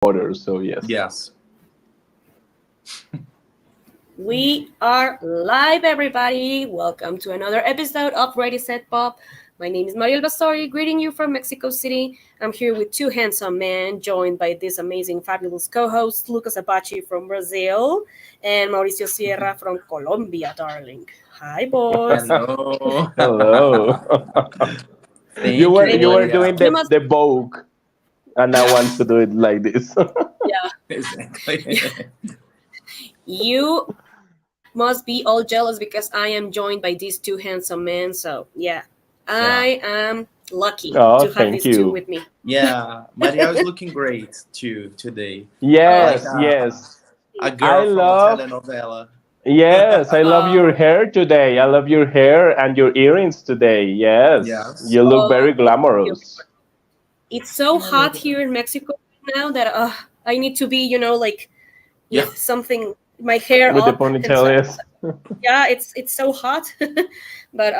order. So yes. Yes. We are live, everybody. Welcome to another episode of Ready Set Pop. My name is Mariel Bastori, greeting you from Mexico City. I'm here with two handsome men, joined by this amazing, fabulous co-host, Lucas Apache from Brazil and Mauricio Sierra from Colombia, darling. Hi, boys. Hello. Hello. you Thank were you, you Maybe were doing Maria. you the must, the Vogue, and I want to do it like this. yeah, Exactly. you must be all jealous because I am joined by these two handsome men. So, yeah, Yeah. I am lucky Oh, to have thank these two you. with me. Yeah. Maria is looking great too today. Oh, Like Yes, yes. a I girl from a love. telenovela. Yes, I love your oh, hair today. I love your hair and your earrings today. Yes, Yes. you look oh, very thank you. glamorous. It's so Yeah, hot maybe. here in Mexico now that I need to be, like Yeah. with something, my hair With the up, and ponytail, so yes. yeah, it's so hot. But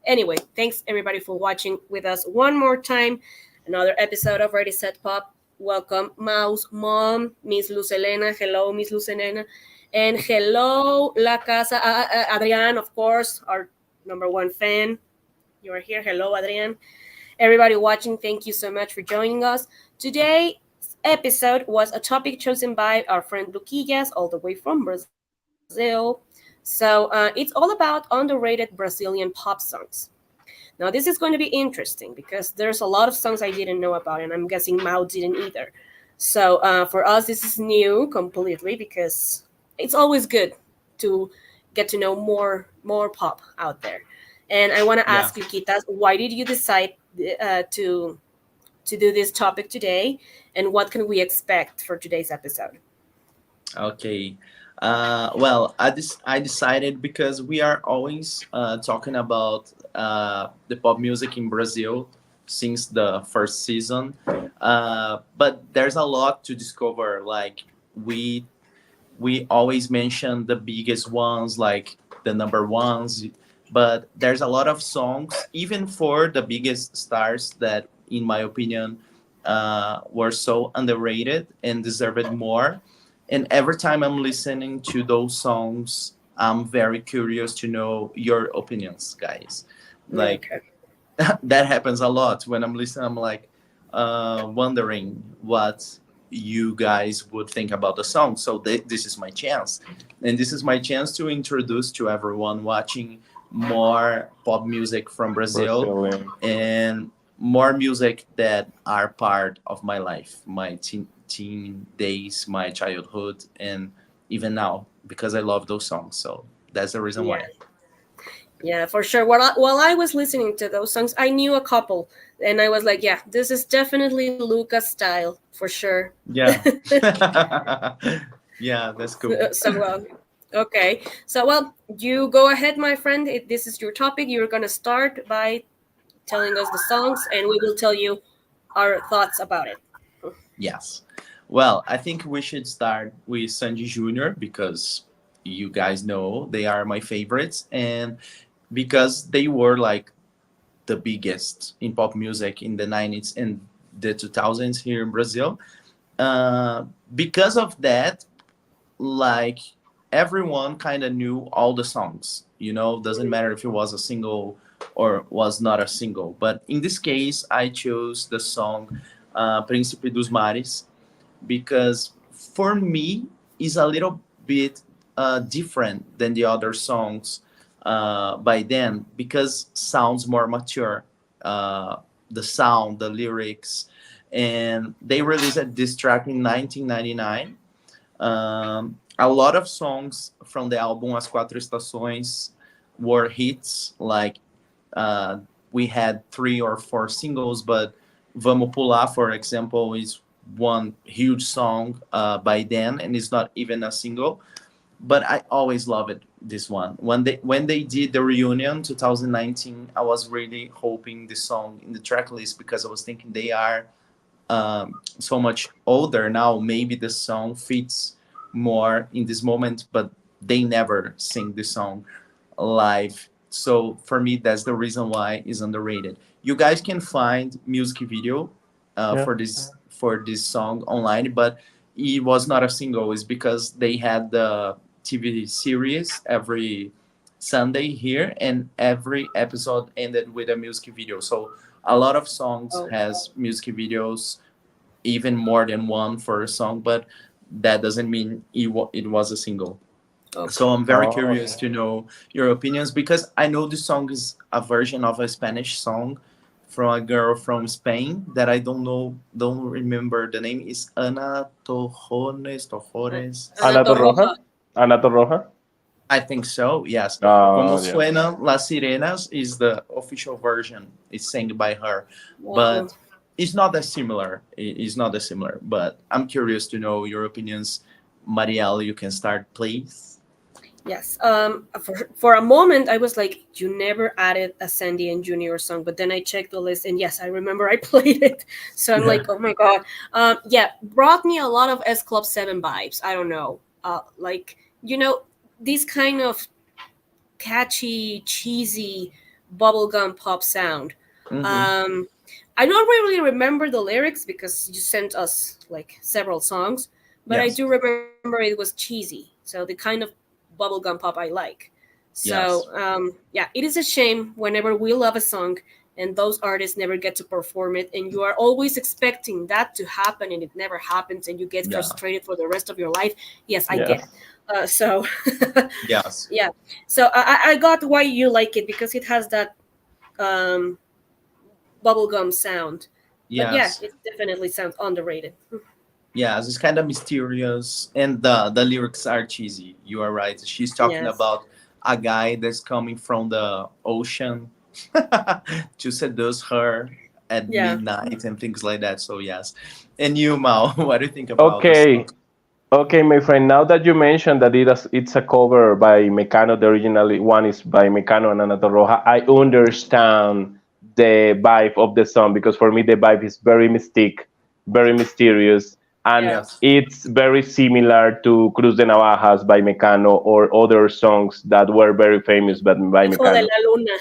anyway, thanks everybody for watching with us one more time. Another episode of Ready Set Pop. Welcome, Mouse Mom, Miss Luz Elena. Hello, Miss Luz Elena, and hello, La Casa. Adrian, of course, our number one fan. You are here. Hello, Adrian. Everybody watching, thank you so much for joining us. Today's episode was a topic chosen by our friend Luquillas, all the way from Brazil. So it's all about underrated Brazilian pop songs. Now, this is going to be interesting because there's a lot of songs I didn't know about, and I'm guessing Mao didn't either. So for us, this is new completely because it's always good to get to know more pop out there. And I want to Yeah. ask you, Kitas, why did you decide to do this topic today, and what can we expect for today's episode? Okay. Well, I decided because we are always talking about the pop music in Brazil since the first season, but there's a lot to discover. Like we we always mention the biggest ones, like the number ones, but there's a lot of songs, even for the biggest stars, that, in my opinion, were so underrated and deserved more. And every time I'm listening to those songs, I'm very curious to know your opinions, guys. Like, Okay. that happens a lot when I'm listening. I'm like wondering what you guys would think about the song. So this is my chance, and this is my chance to introduce to everyone watching more pop music from Brazil, Brazilian. and more music that are part of my life, my teen days, my childhood, and even now, because I love those songs. So that's the reason Yeah. why. Yeah, for sure. While I was listening to those songs, I knew a couple, and I was like, "Yeah, this is definitely Lucas style for sure." Yeah. Yeah, that's cool. Okay. So, well, you go ahead, my friend. If this is your topic, you're gonna start by telling us the songs, and we will tell you our thoughts about it. Yes. Well, I think we should start with Sandy Jr. because you guys know they are my favorites, and because they were like the biggest in pop music in the 90s and the 2000s here in Brazil. Because of that, like, everyone kind of knew all the songs. Doesn't matter if it was a single or was not a single. But in this case, I chose the song Príncipe dos Mares because for me is a little bit different than the other songs by then, because sounds more mature, uh, the sound, the lyrics. And they released this track in 1999. A lot of songs from the album As Quatro Estações were hits. Like, uh, we had 3 or 4 singles, but Vamos Pular, for example, is one huge song by them, and it's not even a single. But I always love it. This one, when they did the reunion 2019, I was really hoping this song in the track list, because I was thinking they are so much older now. Maybe the song fits more in this moment, but they never sing the song live. So for me, that's the reason why it's underrated. You guys can find music video Yeah. for this song online, but it was not a single. It's because they had the TV series every Sunday here, and every episode ended with a music video. So a lot of songs Oh, has music videos, even more than one for a song, but that doesn't mean it was a single. So okay. I'm very Oh, curious to know your opinions, because I know this song is a version of a Spanish song from a girl from Spain that I don't remember the name. Is Ana Uh, Tojores. Ana Ana Torroja. Torroja? Ana Torroja? I think so. Yes. Como Oh, yeah. Suenan Las Sirenas is the official version. It's sang by her, Wow. but it's not that similar. It's not that similar. But I'm curious to know your opinions. Marielle, you can start, please. Yes. For a moment, I was like, you never added a Sandy and Junior song, but then I checked the list, and yes, I remember I played it. So I'm Yeah. like, oh my god. Yeah, brought me a lot of S Club 7 vibes. I don't know. Like this kind of catchy, cheesy bubblegum pop sound. Mm-hmm. Um, I don't really remember the lyrics because you sent us like several songs, but I Yes. do remember it was cheesy. So the kind of bubblegum pop I like. So Yes. yeah, it is a shame whenever we love a song and those artists never get to perform it, and you are always expecting that to happen and it never happens, and you get Yeah. frustrated for the rest of your life. Yes, I get. Yes. So Yes. yeah, so I got why you like it because it has that um, bubblegum sound. But yeah, Yes. it definitely sounds underrated. Yes. It's kind of mysterious, and the lyrics are cheesy. You are right. She's talking Yes. about a guy that's coming from the ocean to seduce her at Yeah. midnight and things like that. So yes. And you, Mao, what do you think about this song? Okay. Okay, my friend, now that you mentioned that it's a cover by Mecano, the original one is by Mecano and Ana Roja, I understand the vibe of the song because for me the vibe is very mystic, very mysterious, and Yeah. Yes. it's very similar to Cruz de Navajas by Mecano or other songs that were very famous but by Hijo de Mecano. la Luna.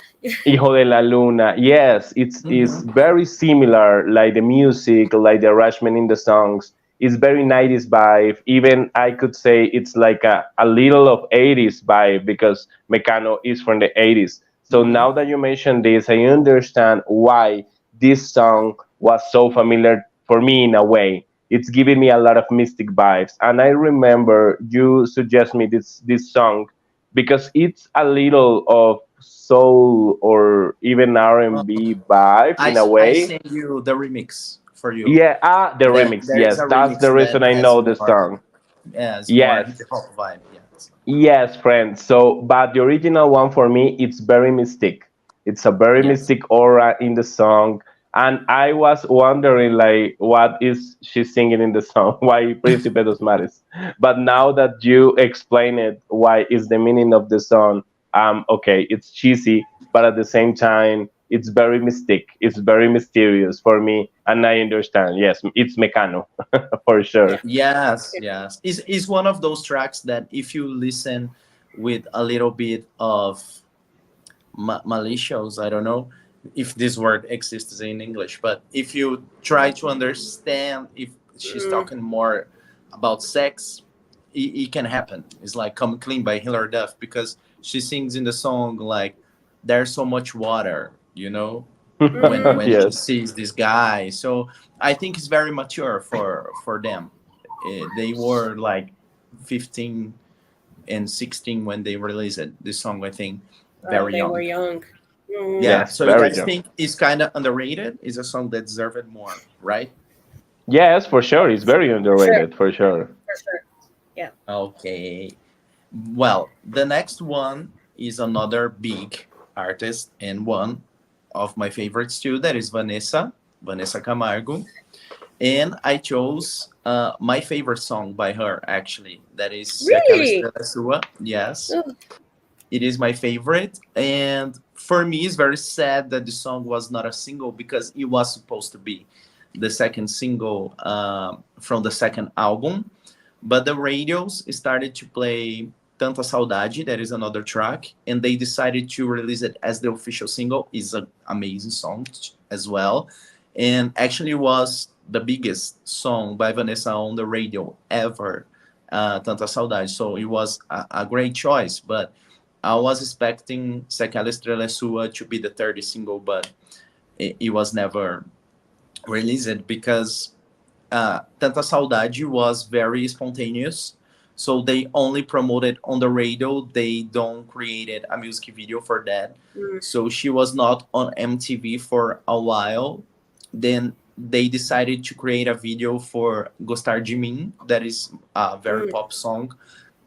Hijo de la Luna. Yes, it's Mm-hmm. very similar, like the music, like the arrangement in the songs. It's very 90s vibe. Even I could say it's like a little of 80s vibe because Mecano is from the 80s. So Mm-hmm. now that you mentioned this, I understand why this song was so familiar for me in a way. It's giving me a lot of mystic vibes. And I remember you suggest me this song because it's a little of soul or even R&B vibe in a I way. send you the remix for you. Yeah, the remix. There is Yes, a that's the remix reason that I has know the more, song. yes, more hip Yes, hop vibe. Yes. yes, friend. So, but the original one for me, it's very mystic. It's a very Yes. mystic aura in the song. And I was wondering, like, what is she singing in the song? Why Príncipe dos Mares? But now that you explain it, why is the meaning of the song? Okay, it's cheesy, but at the same time, it's very mystic. It's very mysterious for me, and I understand. Yes, it's Mecano for Yeah. sure. Yes, yes. Is one of those tracks that if you listen with a little bit of malicious, I don't know if this word exists in English, but if you try to understand if she's Mm, talking more about sex, it can happen. It's like Come Clean by Hilary Duff, because she sings in the song like there's so much water, mhm. when she Yes. sees this guy. So I think it's very mature for them. They were like 15 and 16 when they released it. This song, I think, very They were young. young. Mhm. Yeah. Yes, So you very guys young. think it's kind of underrated? Is a song that deserved more, right? Yes, for sure. It's very For sure. underrated, for sure. For sure. Yeah. Okay. Well, the next one is another big artist and one of my favorites too. That is Vanessa Camargo. And I chose my favorite song by her, actually. That is Se Aquela Really? Estrela Sua. Yes, Oh, it is my favorite. And for me, it's very sad that the song was not a single, because it was supposed to be the second single from the second album. But the radios started to play Tanta Saudade, that is another track, and they decided to release it as the official single. It's an amazing song as well. And actually was the biggest song by Vanessa on the radio ever, Tanta Saudade. So it was a great choice, but I was expecting Se Aquela Estrela é Sua to be the third single, but it was never released because Tanta Saudade was very spontaneous. So they only promoted on the radio. They don't created a music video for that. Mm. So she was not on MTV for a while. Then they decided to create a video for Gostar de Mim, that is a very pop song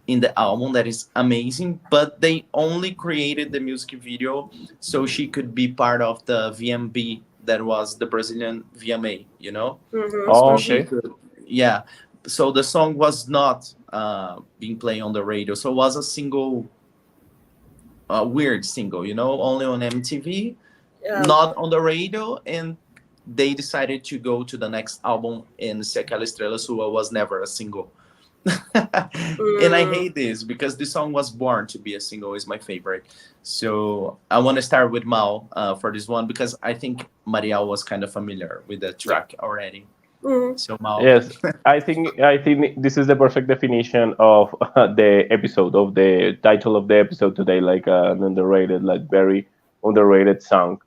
in the album that is amazing. But they only created the music video so she could be part of the VMB, that was the Brazilian VMA, you know? Mhm. Oh, She okay. could, yeah. So the song was not being played on the radio. So it was a single, a weird single, you know, only on MTV, Um, not on the radio. And they decided to go to the next album, and Se Aquela Estrela Sua was never a single. And I hate this because this song was born to be a single, is my favorite. So I want to start with Mal for this one because I think Marielle was kind of familiar with the track already. mhm. So Mal, Yes, I think this is the perfect definition of the episode, of the title of the episode today, like an underrated, like very underrated song,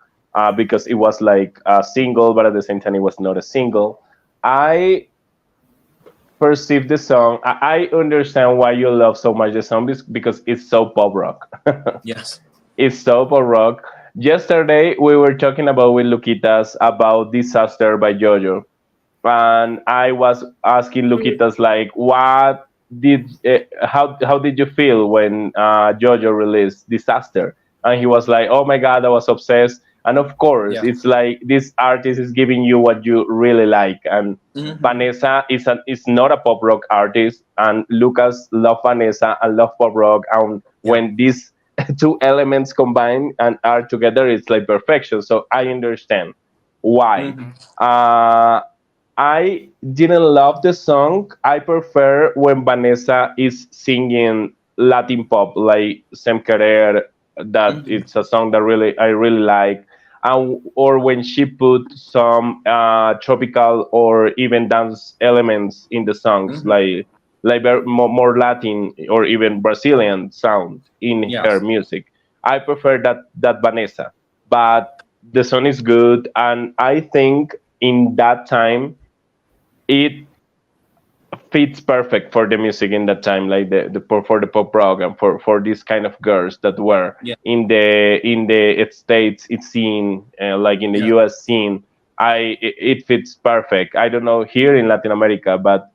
because it was like a single, but at the same time it was not a single. I perceive the song. I understand why you love so much the song, because it's so pop rock. yes. It's so pop rock. Yesterday we were talking about with Luquitas about Disaster by JoJo, and I was asking Luquitas like, what did how did you feel when JoJo released Disaster? And he was like, oh my god, I was obsessed. And of course, Yeah. it's like this artist is giving you what you really like. And Mhm. Vanessa is not a pop rock artist, and Lucas love Vanessa and love pop rock. And Yeah. when these two elements combine and are together, it's like perfection. So I understand why. Mhm. Uh, I didn't love the song. I prefer when Vanessa is singing Latin pop, like Sem Querer. That Mhm. it's a song that really I really like, and or when she put some tropical or even dance elements in the songs, Mhm. like more Latin or even Brazilian sound in her Yes. music. I prefer that Vanessa, but the song is good, and I think in that time it fits perfect for the music in that time, like for the pop rock and for these kind of girls that were Yeah. in the states it's scene, like in the Yeah. US scene. It fits perfect. I don't know here in Latin America, but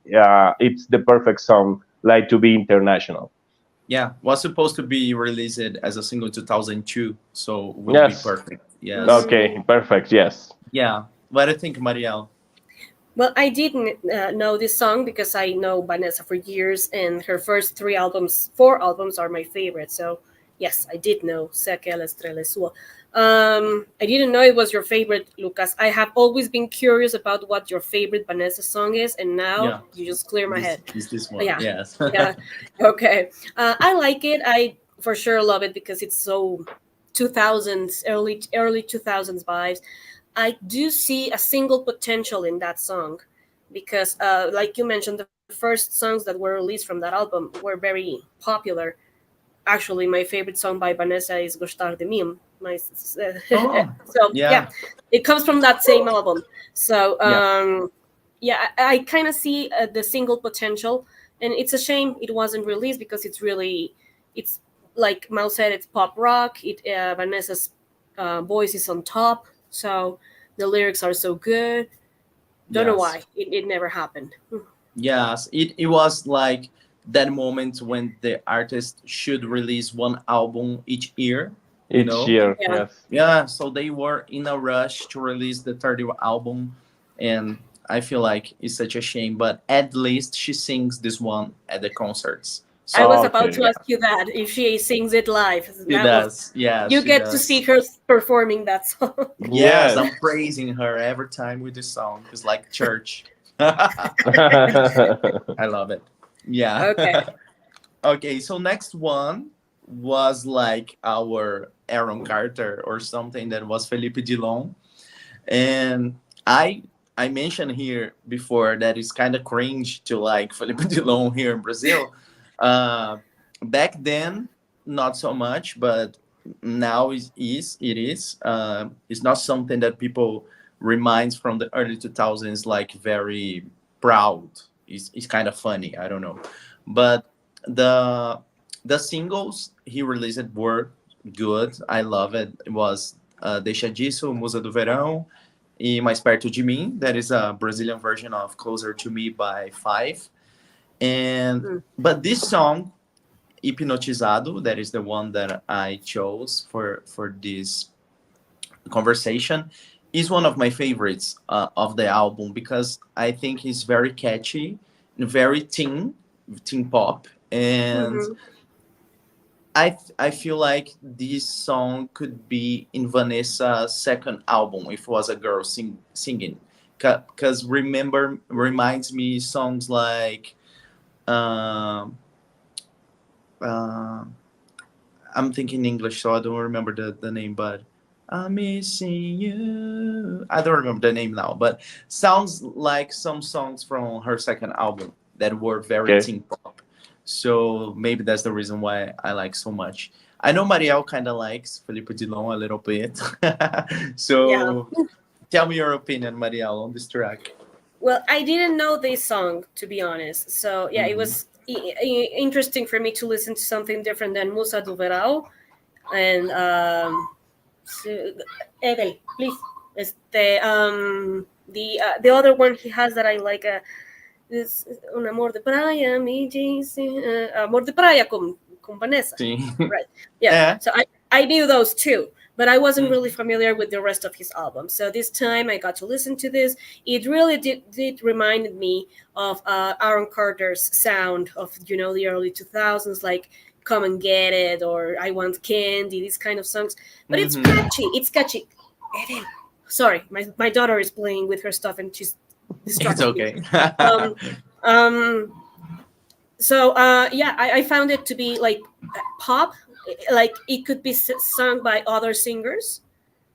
it's the perfect song like to be international. Yeah. Was supposed to be released as a single in 2002, so will be Yes. perfect. Yes. Okay, perfect. Yes. Yeah. What do you think, Marielle? Well, I didn't know this song because I know Vanessa for years, and her first four albums are my favorite. So, yes, I did know Se Aquela Estrela é Sua. I didn't know it was your favorite, Lucas. I have always been curious about what your favorite Vanessa song is, and now Yeah. you just clear my head. This one. Yeah. Yes. Yeah. Okay. I like it. I for sure love it because it's so 2000s, early 2000s vibes. I do see a single potential in that song because, like you mentioned, the first songs that were released from that album were very popular. Actually, my favorite song by Vanessa is Gostar de Mim. Oh. So yeah, Yeah. it comes from that same album. So Yeah. yeah, I kind of see the single potential, and it's a shame it wasn't released because it's like Mao said, it's pop rock. Vanessa's voice is on top, so the lyrics are so good. Don't know Yes. why it never happened. Yes. It was like that moment when the artist should release one album each year. You Each know. year. Yeah. Yes. Yeah. So they were in a rush to release the 30th album, and I feel like it's such a shame. But at least she sings this one at the concerts. I was So about Okay. to ask you that if she sings it live. she That was does. Yes, you she get to see does. her performing that song. Yes, Yes. I'm praising her every time with this song. It's like church. I love it. Yeah. Okay. Okay, so next one was like our Aaron Carter or something, that was Felipe Dilon. And I I mentioned here before that it's kind of cringe to like Felipe Dilon here in Brazil. Uh, Back then, not so much, but now it is. It's not something that people reminds from the early 2000s like very proud. It's kind of funny. I don't know, but the the singles he released were good. I love it. It was Deixa Disso, Musa do Verão, e Mais Perto de Mim. That is a Brazilian version of Closer to Me by Five. And Mm. but this song, Hipnotizado, that is the one that I chose for this conversation, is one of my favorites of the album because I think it's very catchy, very teen pop, and Mhm. I feel like this song could be in Vanessa's second album if it was a girl singing, because remember reminds me songs like um, uh, I'm thinking English, so I don't remember the name, but I'm missing you. I don't remember the name now, but sounds like some songs from her second album that were very Okay. teen pop. So maybe that's the reason why I like so much. I know Marielle kind of likes Felipe Dilon a little bit. Yeah. So tell me your opinion, Marielle, on this track. Well, I didn't know this song, to be honest. So yeah, it Hmm. was interesting for me to listen to something different than Musa do Verão and so, Edel, please. The other one he has that I like is Un Amor de Praia, me dice, Amor de Praia con Vanessa. Sim. Right. Yeah. É. So I knew those two, but I wasn't really Mhm. familiar with the rest of his album. So this time I got to listen to this. It really did remind me of Aaron Carter's sound of the early 2000s, like Come and Get It or I Want Candy, these kind of songs. But it's Mhm. catchy. It's catchy. Eden. Sorry, my daughter is playing with her stuff and she's It's distracting me. okay. Um, um, so yeah, I found it to be like pop, like it could be sung by other singers,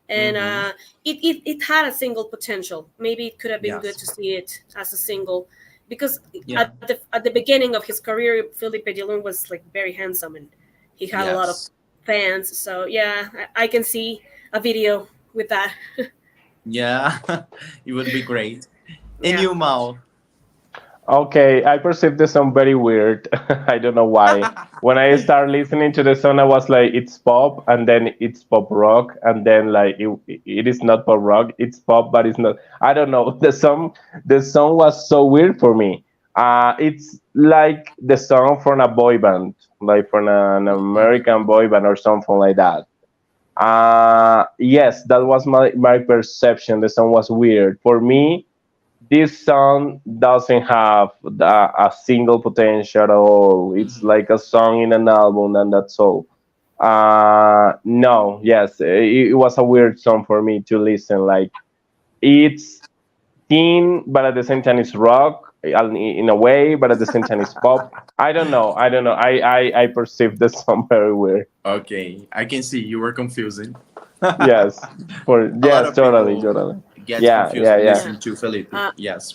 and Mhm. it had a single potential. Maybe it could have been good Yes. to see it as a single, because Yeah. at the beginning of his career, Felipe Dilon was like very handsome and he had a lot of Yes. fans. So yeah, I can see a video with that. Yeah. It would be great. And Yeah. you, Mal? Okay, I perceived the song very weird. I don't know why. When I started listening to the song, I was like, it's pop, and then it's pop rock, and then like it is not pop rock. It's pop, but it's not. I don't know. The song was so weird for me. It's like the song from a boy band, like from an American boy band or something like that. Yes, that was my perception. The song was weird for me. This song doesn't have a single potential at all. It's Mhm. like a song in an album, and that's all. No, yes, it was a weird song for me to listen. Like it's teen, but at the same time it's rock in a way, but at the same time it's pop. I don't know. I don't know. I perceive the song very weird. Okay, I can see you were confusing. Yes, for A lot yes, of totally, people totally. gets Yeah, confused yeah, when yeah. Yeah. listening to Felipe. Uh, Yes.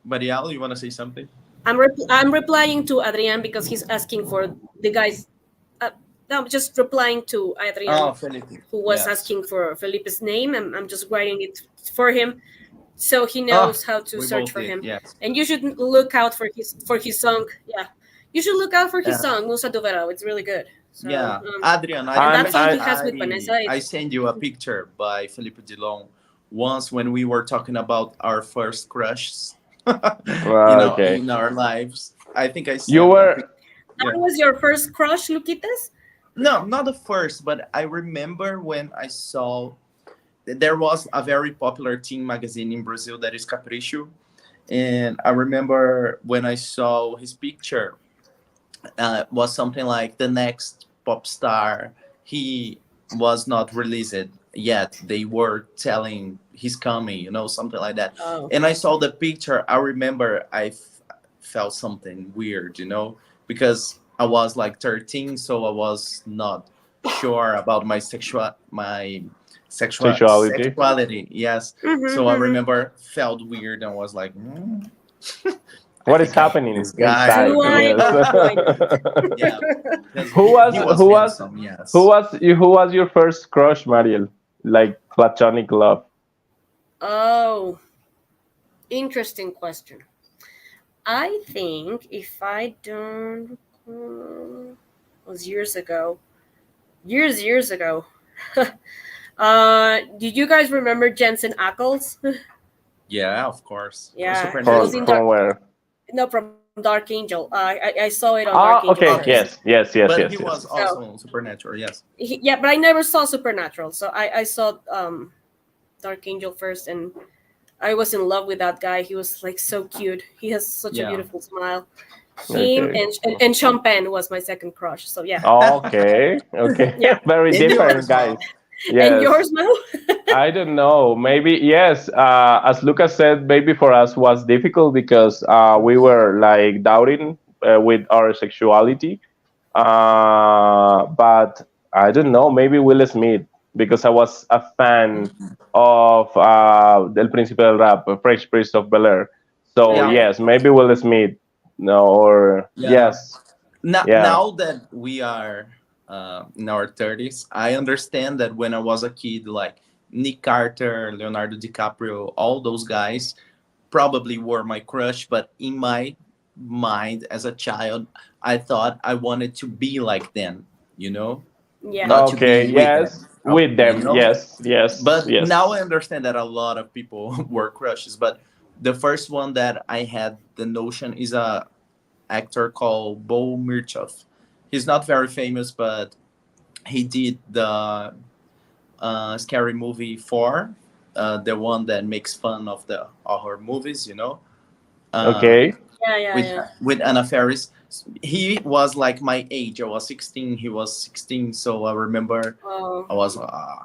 Marielle, you want to say something? I'm replying to Adrian because he's asking for the guys. Uh, no, I'm just replying to Adrian Oh, Felipe. who was Yes. asking for Felipe's name. I'm just writing it for him so he Oh, knows how to we search both for did. him. Yes. And you should look out for his song. Yeah, you should look out for his Yeah. song Musa do Verão. It's really good. So Yeah. Adrian, I and I'm that remember song that he I has with Vanessa. I It's sent you a picture by Felipe Dilon once when we were talking about our first crushes okay. in our lives. I think I You sent a were picture. that Yeah. was your first crush, Luquitas? No, not the first, but I remember when I saw there was a very popular teen magazine in Brazil that is Capricho, and I remember when I saw his picture, was something like the next pop star. He was not released yet. They were telling he's coming, something like that. Oh, And I saw the picture. I remember felt something weird, because I was like 13, so I was not sure about my Sexuality. sexuality. Yes. So I Mm-hmm. remember felt weird and was like, I What is think I hate happening this guy. inside? Do I Yes. or do I not? Yeah, because who he was was who was handsome. who Yes. was who was your first crush, Mariel? Like platonic love. Oh, interesting question. I think if I don't, was years ago, years ago. Did you guys remember Jensen Ackles? Yeah, of course. The Yeah, he was From in Supernatural. Dark. where? No, from Dark Angel. I saw it on Dark Ah, Angel okay. first. Okay, Yes, yes, yes, but yes, he yes. was So also on Supernatural. Yes. yeah, but I never saw Supernatural. So I saw Dark Angel first, and I was in love with that guy. He was like so cute. He has such a Yeah. beautiful smile. Him Okay. and Sean Penn was my second crush. So yeah, Okay. Okay. yeah. Very And different, yours, guys. Mo. And Yes. yours, Mo? I don't know. Maybe yes. As Lucas said, maybe for us was difficult because we were like doubting with our sexuality. But I don't know. Maybe Will Smith because I was a fan of El Príncipe del Rap, Fresh Prince of Bel Air. So Yeah. Okay. yes, maybe Will Smith. No, or Yeah. yes, Now, yeah. now that we are in our 30s, I understand that when I was a kid, like Nick Carter, Leonardo DiCaprio, all those guys probably were my crush. But in my mind as a child, I thought I wanted to be like them, you know, Yeah. not to Okay, be with them, yes, with you them. know. Yes, yes, But now I yes. understand that a lot of people were crushes. But the first one that I had the notion is a actor called Bo Mirchov. He's not very famous, but he did the scary movie 4, the one that makes fun of the horror movies, you know, uh, Okay. Yeah. Yeah. with Yeah. Anna Faris. He was like my age. I was 16. He was 16. So I remember Oh. I was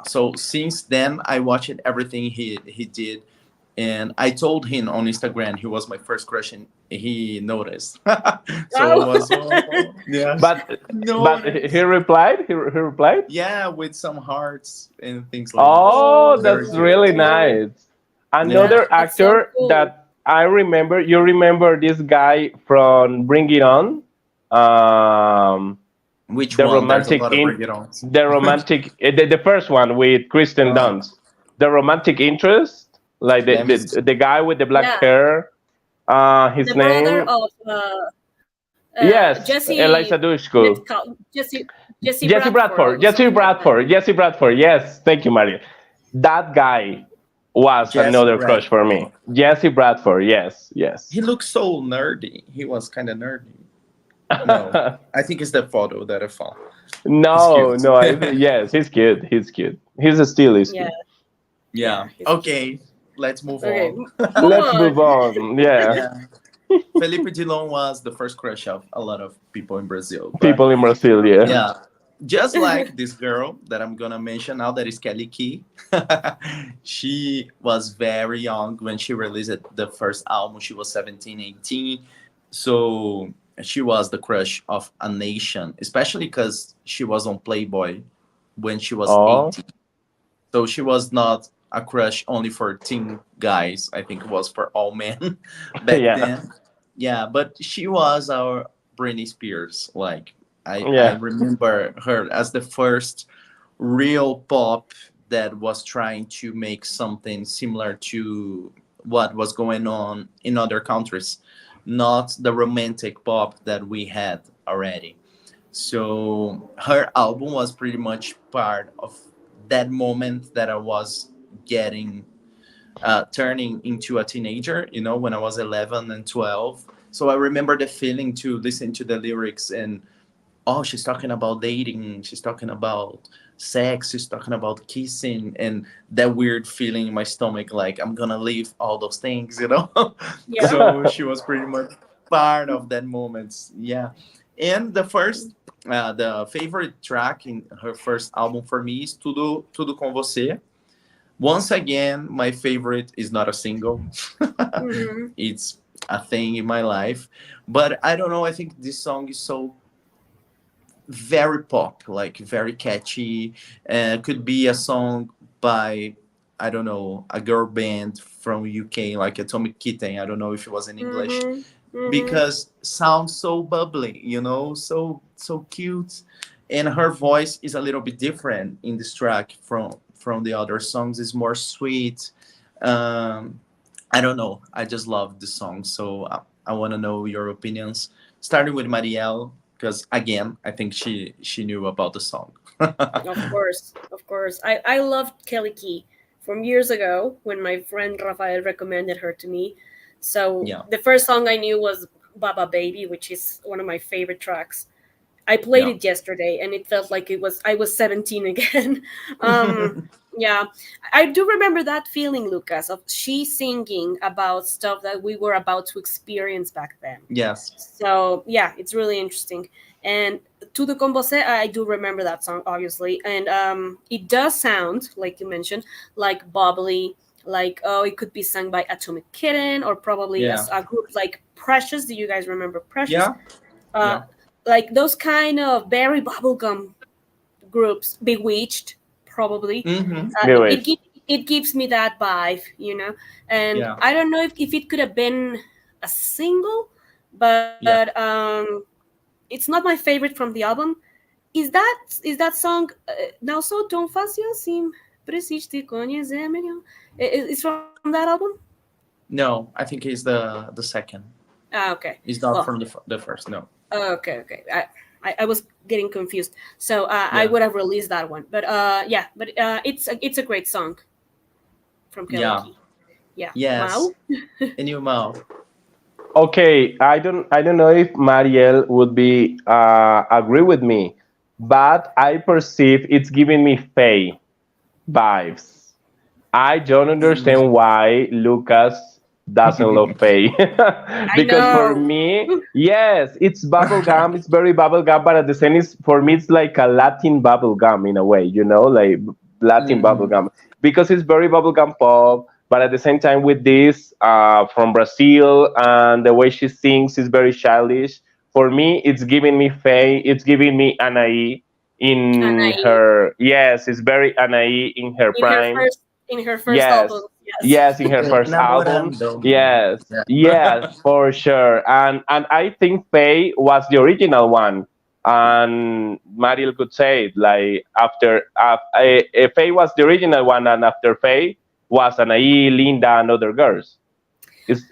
so since then I watched everything he did, and I told him on Instagram he was my first crush, and he noticed. So it Oh. was yes, But he noticed. replied. He replied. Yeah, with some hearts and things like this. Oh, Very that's cute. really Oh. nice. Yeah. Another That's so actor cool. that I remember. You remember this guy from Bring It On? Um, Which the one? There's a romantic lot of bring it ons. the first one with Kristen uh, Dunst. The romantic interest, like let me see. the guy with the black Yeah. hair. His The brother name. of Yes, Jesse Eliza Dushku. Jesse Jesse Bradford Bradford. or Jesse something like that. Bradford. Jesse Bradford. Yes, thank you, Mario. That guy was Jesse another crush for Bradford. me. Jesse Bradford. Yes, He yes. looks so nerdy. He was kind of nerdy. No, I think it's the photo that I found. He's no, cute. no. Yes, he's cute. He's cute. He's still is Yeah. cute. Yeah. Yeah. He's cute. Okay, let's move Okay. on. Move Let's on. move on. Yeah, Yeah. Felipe Dilon was the first crush of a lot of people in Brazil. But people in Brazil. Yeah. yeah, just like this girl that I'm gonna mention now, that is Kelly Key. She was very young when she released the first album. She was 17, 18. So she was the crush of a nation, especially because she was on Playboy when she was Oh, 18. So she was not a crush only for teen guys. I think it was for all men back yeah, then. Yeah, but she was our Britney Spears. Like I yeah. remember her as the first real pop that was trying to make something similar to what was going on in other countries, not the romantic pop that we had already. So her album was pretty much part of that moment that I was getting turning into a teenager, you know, when I was 11 and 12. So I remember the feeling to listen to the lyrics and, oh, she's talking about dating, she's talking about sex, she's talking about kissing, and that weird feeling in my stomach, like I'm gonna leave all those things, you know? Yeah. So she was pretty much part of that moment. Yeah. And the favorite track in her first album for me is Tudo Com Você. Once again, my favorite is not a single. Hmm. It's a thing in my life. But I don't know, I think this song is so very pop, like very catchy. Could be a song by, I don't know, a girl band from UK like Atomic Kitten. I don't know if it was in English, Mm-hmm. Mm-hmm. because sounds so bubbly, so cute, and her voice is a little bit different in this track from the other songs. It's more sweet. Um, I don't know. I just love the song, so I want to know your opinions. Starting with Marielle, because again, I think she knew about the song. Of course, of course. I loved Kelly Key from years ago when my friend Rafael recommended her to me. So Yeah, the first song I knew was Baba Baby, which is one of my favorite tracks. I played yeah. it yesterday and it felt like I was 17 again. um yeah, I do remember that feeling, Lucas, of she singing about stuff that we were about to experience back then. Yes. So yeah, it's really interesting. And to the Combose, I do remember that song obviously, and it does sound like you mentioned, like bubbly, like oh, it could be sung by Atomic Kitten or probably Yeah. a group like Precious. Do you guys remember Precious? Yeah. Uh, Yeah. like those kind of very bubblegum groups, Bewitched, probably. Mm-hmm. It gives me that vibe, you know. And Yeah. I don't know if it could have been a single, but Yeah. it's not my favorite from the album. Is that song Não Sou Tão Fácil Assim, Preciso Te Conhecer Melhor? It's from that album? No, I think he's the second. Ah, okay. He's not Well, from the first. No. okay. I was getting confused, so I Yeah. would have released that one. But yeah, but it's a great song from Kelly Yeah. Key. Yeah, Yes. Mao. And you, Mao. Okay, I don't know if Mariel would be agree with me, but I perceive it's giving me Faye vibes. I don't understand why Lucas doesn't love Faye. I Because for know. me, yes, it's bubblegum, it's very bubblegum, but at the same is for me it's like a Latin bubblegum in a way, like Latin Mhm. bubblegum. Because it's very bubblegum pop, but at the same time with this from Brazil and the way she sings is very childish. For me, it's giving me Faye, it's giving me Anaí in Anaí her, yes, it's very Anaí in her in her prime. first album. Yes, Yes. yes, in her first album. Enamorándome. Yes, Yeah. yes, for sure. And I think Faye was the original one. And Mariel could say it like after Faye was the original one, and after Faye was Anaí, Linda, and other girls. Is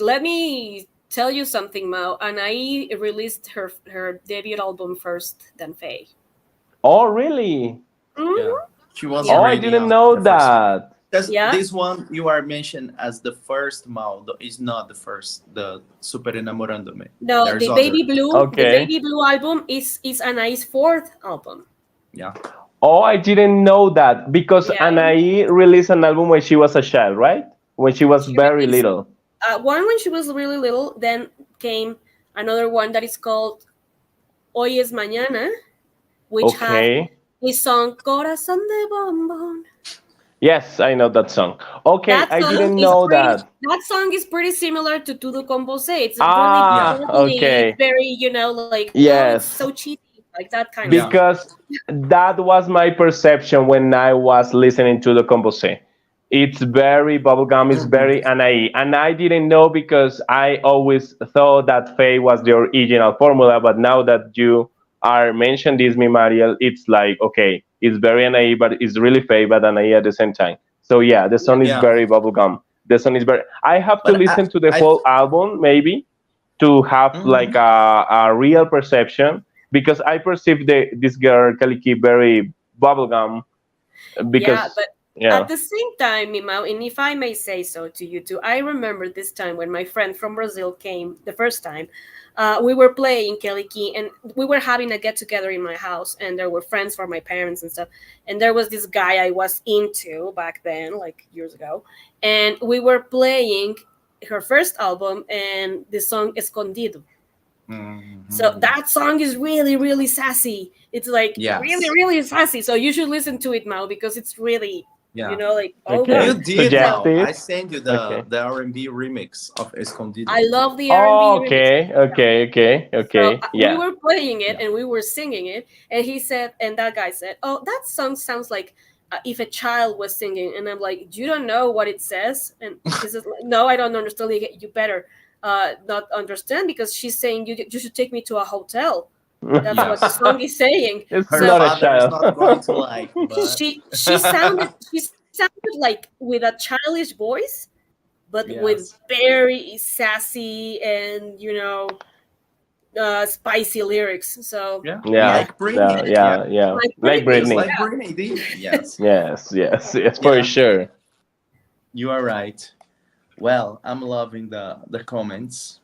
Let me tell you something, Mao. Anaí released her debut album first than Faye. oh really? Yeah. Hmm. She was Yeah. Oh, I already didn't on know her first. that. Because Yeah. this one you are mentioned as the first Mao is not the first. The Super Enamorándome. No, There's the other. Okay. Baby Blue album is Anaí's fourth album. Yeah. Oh, I didn't know that because Yeah. Anaí released an album when she was a child, right? When she was She very released little. one when she was really little. Then came another one that is called Hoy es Mañana, which had Okay. his song Corazón de Bombón. Yes, I know that song. Okay, That I song didn't is know pretty. that. That song is pretty similar to Tudo Compose. It's really Ah, Yeah. bubbly. It's okay. very, like oh, it's so Yes, cheesy, like that kind of Yeah. song. because that was my perception when I was listening to the Compose. It's very bubblegum, it's Mhm. very Anaí. And I didn't know because I always thought that Faye was the original formula, but now that you are mentioned this, me Mariel, it's like, okay, it's very Anaí, but it's really Faye, but Anaí at the same time. So yeah, the Yeah. song is Yeah. very bubblegum. The song is very, I have to But listen to the I whole album maybe to have like Mhm. a real perception because I perceive this girl Kaliki very bubblegum Yeah, because but yeah. at the same time, Mimao, and if I may say so to you too, I remember this time when my friend from Brazil came the first time. We were playing Kelly Key, and we were having a get together in my house, and there were friends from my parents and stuff. And there was this guy I was into back then, like years ago, and we were playing her first album and the song Escondido. So Mhm. that song is really, really sassy. It's like really, Yes. really sassy. So you should listen to it, Mao, because it's really, Yeah. like, oh Okay. You god. did, So Mao. Suggestive. I sent you Okay. the R&B remix of Escondido. I love the Oh, R&B remix. okay. Okay. Okay. So Okay. we Yeah. were playing it Yeah. and we were singing it, and that guy said, "Oh, that song sounds like if a child was singing, and I'm like, you don't know what it says, and she says, like, no, I don't understand. You better not understand because she's saying you should take me to a hotel. That's what the Yes. song is saying. It's Her So not a father is child. not going to like, but she sounded like with a childish voice, but with yes. very sassy and spicy lyrics. So Yeah. Yeah, Like Britney. yeah, Yeah. yeah, yeah. like Like Britney, Just Britney. like yeah. Britney did. Yes. Yes, yes, yes, for Yeah. sure. You are right. Well, I'm loving the comments.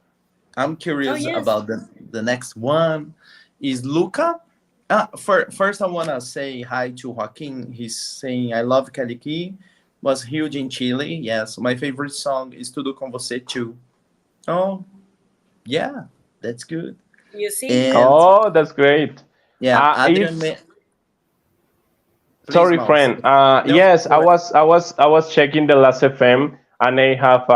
I'm Oh curious yes, about the next one. Is Luca? First, I wanna say hi to Joaquin. He's saying I love Kelly Key. Was huge in Chile. Yes, my favorite song is Tudo com Você too. Oh, yeah, that's good. you see. And Oh, that's great. yeah, Adrian, It's please, sorry, Mouse. friend. No, Yes, go ahead. I was checking the last FM, and I have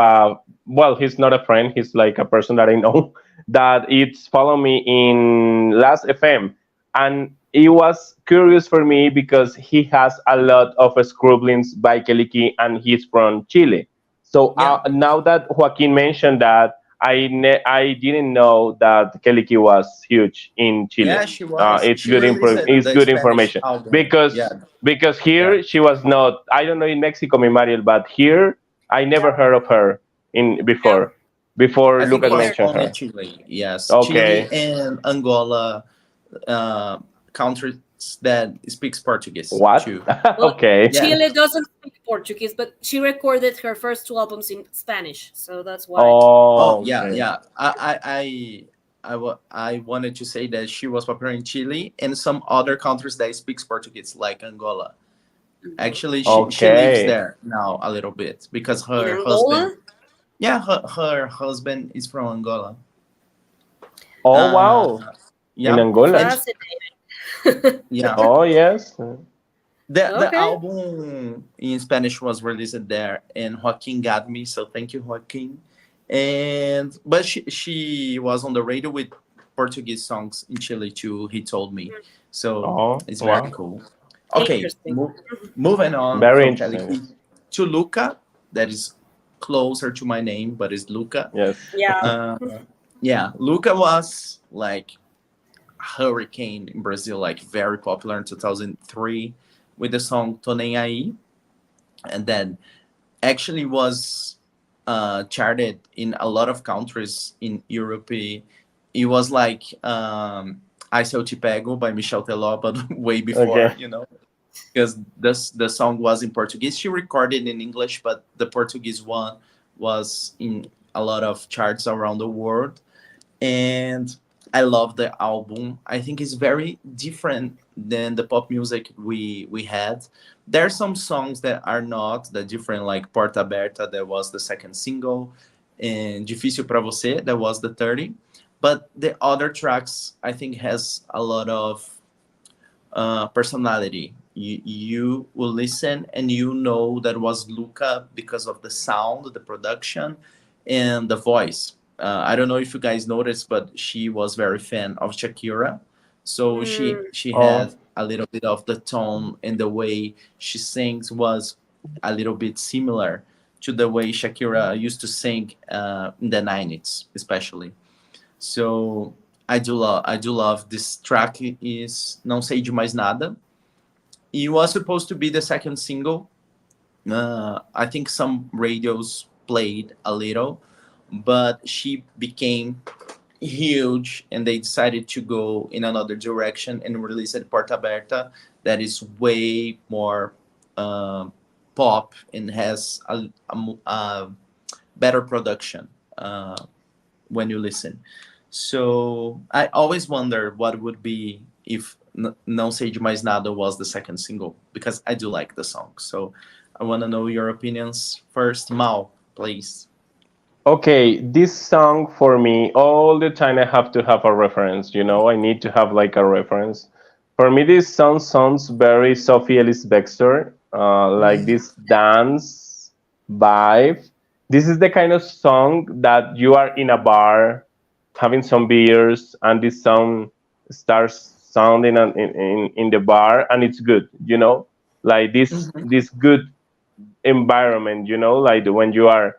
well, he's not a friend. He's like a person that I know that it's follow me in last FM, and it was curious for me because he has a lot of scribblings by Keliki, and he's from Chile. So Yeah, now that Joaquin mentioned that, I didn't know that Keliki was huge in Chile. yeah, she was. It's She good released it's the good Spanish information album. Yeah, because yeah. here she was not. I don't know in Mexico, mi Mariel, but here I never Yeah, heard of her in yeah, before I think me it Lucas was either. mentioned only her. Chile. Yes, Chile Okay, and Angola, uh, countries that speaks Portuguese what? too. Well, Okay, Yeah. Chile doesn't speak Portuguese, but she recorded her first two albums in Spanish, so that's why. Oh, oh, yeah, okay, yeah. I wanted to say that she was popular in Chile and some other countries that speaks Portuguese, like Angola. Mhm. Actually, she lives okay. there now a little bit because In her husband, Angola. yeah, her husband is from Angola. Oh Uh, wow, in yeah, Angola. and Fascinating. yeah, Oh yes. the Okay. album in Spanish was released there, and Joaquin got me. So thank you, Joaquin. And but she was on the radio with Portuguese songs in Chile too. He told me, so Oh it's very wow, cool. Okay, Interesting. moving on very from Kelly interesting. Key to Luca. That is closer to my name, but it's Luca. Yes. Yeah. Uh, yeah, Luca was like hurricane in Brazil, like very popular in 2003 with the song Tô Nem Aí, and then actually was charted in a lot of countries in Europe. It was like I Se Eu Te Pego by Michel Teló, but way before, Okay. because the song was in Portuguese. She recorded in English, but the Portuguese one was in a lot of charts around the world. And I love the album. I think it's very different than the pop music we had. There are some songs that are not that different, like Porta Aberta, that was the second single, and Difícil Pra Você, that was the 30. But the other tracks, I think, has a lot of personality. You will listen and you know that was Luca because of the sound, the production, and the voice. I don't know if you guys noticed, but she was very fan of Shakira, so Mm, she Oh, had a little bit of the tone and the way she sings was a little bit similar to the way Shakira used to sing in the 90s, especially. So I do love this track is Não Sei de Mais Nada. It was supposed to be the second single. I think some radios played a little, but she became huge and they decided to go in another direction and release it Porta Aberta that is way more uh, pop and has a better production when you listen. So I always wonder what would be if Não Sei de Mais Nada was the second single because I do like the song. So I want to know your opinions first. Mal, please. okay, this song for me, all the time I have to have a reference, I need to have like a reference. For me, this song sounds very Sophie Ellis Bextor, like Mm, this dance vibe. This is the kind of song that you are in a bar having some beers and this song starts sounding in the bar and it's good. like Mhm. this good environment, you know, like when you are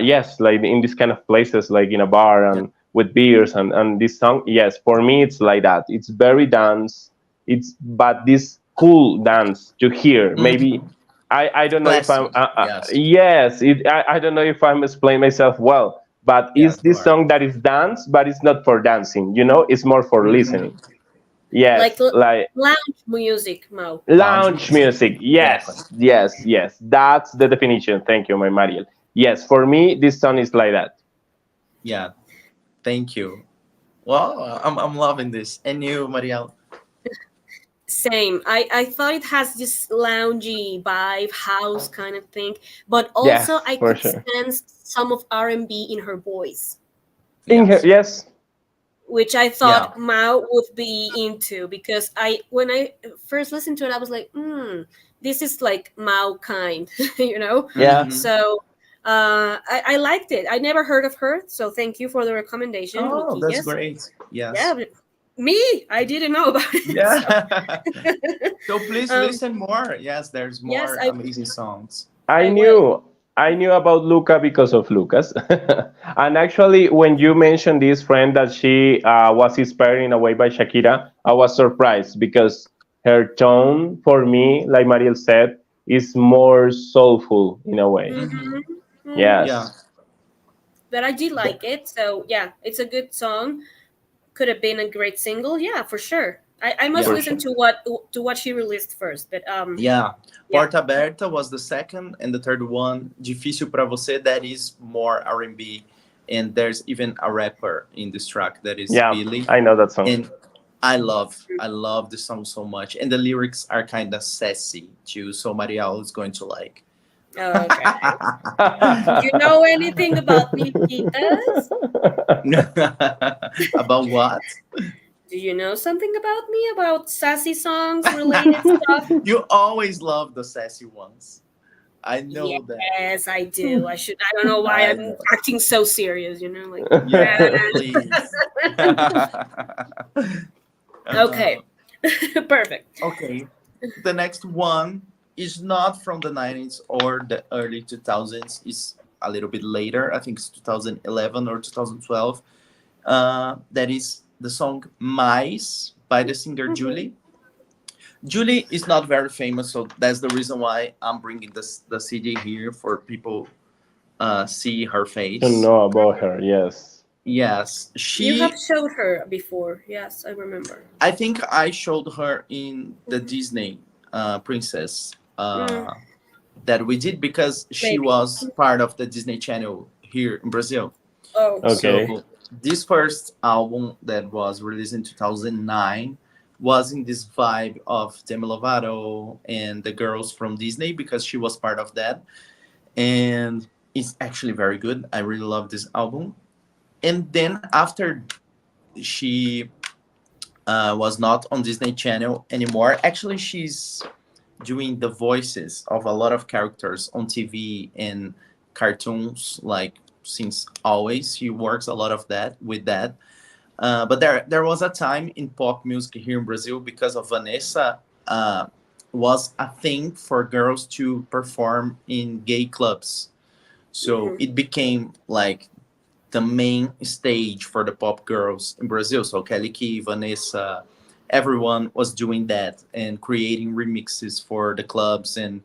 yes, like in this kind of places, like in a bar Yeah. and with beers and this song, yes, for me it's like that. It's very dance, it's but this cool dance to hear. Maybe Mhm. I don't know if I'm Classy. Yes. yes, I don't know if I'm explaining myself well, but it's Yes, you this are. song that is dance, but it's not for dancing, you know, it's more for listening. Mhm. Like Yes, like lounge music, Mo. Lounge lounge music. music. Exactly. Yes, yes, yes. That's the definition. Thank you, my Mariel. Yes, for me, this song is like that. Yeah. Thank you. Well, I'm loving this. And you, Marielle? Same. I thought it has this loungy vibe, house kind of thing, but also Yes, I for could sure. sense some of R&B in her voice, In her, Yes. yes. which I Yeah. thought Mao would be into because I when I first listened to it, I was like, this is like Mao kind, you know. Yeah. Hmm. So I liked it. I never heard of her, so thank you for the recommendation, Oh, that's Miquillas. great. Yeah, Yes. but me, I didn't know about it. So Yeah. So please um, listen more. Yes, there's yes, more amazing songs. I I will. knew. I knew about Luca because of Lucas. And actually, when you mentioned this friend that she was inspired in a way by Shakira, I was surprised because her tone, for me, like Mariel said, is more soulful in a way. Hmm. Mm-hmm. Mm-hmm. Yeah. Yes. But I did But like it. So yeah, it's a good song. Could have been a great single. Yeah, for sure. I must yeah. For listen sure. to what she released first. But Yeah. yeah. Porta Aberta was the second, and the third one, Difícil Pra Você, that is more R&B. And B. And there's even a rapper in this track that is Yeah, Billy. I know that song. And I love the song so much. And the lyrics are kind of sassy too, so Marielle is going to like. Okay. Do you know anything about Nikitas? About what? Do you know something about me about sassy songs related stuff? You always love the sassy ones. I know that. Yes, I do. I should. I don't know why I I'm know. acting so serious. You know, like. Yeah, please. Okay. Uh, Perfect. okay. The next one is not from the 90s or the early 2000s. It's a little bit later. I think it's 2011 or 2012. That is the song Mais by the singer Mhm. Julie. Julie is not very famous, so that's the reason why I'm bringing the CD here for people see her To face. know about her, yes. Yes, You have she. showed her before. Yes, I remember. I think I showed her in the Disney Princess Mm, that we did because she maybe. was part of the Disney Channel here in Brazil. Oh. Okay. So this first album that was released in 2009 was in this vibe of Demi Lovato and the girls from Disney because she was part of that, and it's actually very good. I really love this album. And then after she was not on Disney Channel anymore, actually she's doing the voices of a lot of characters on TV and cartoons, like since always. She works a lot of that with that. But there was a time in pop music here in Brazil because of Vanessa. Was a thing for girls to perform in gay clubs, so Mhm. it became like the main stage for the pop girls in Brazil. So Kelly Key, Vanessa, everyone was doing that and creating remixes for the clubs and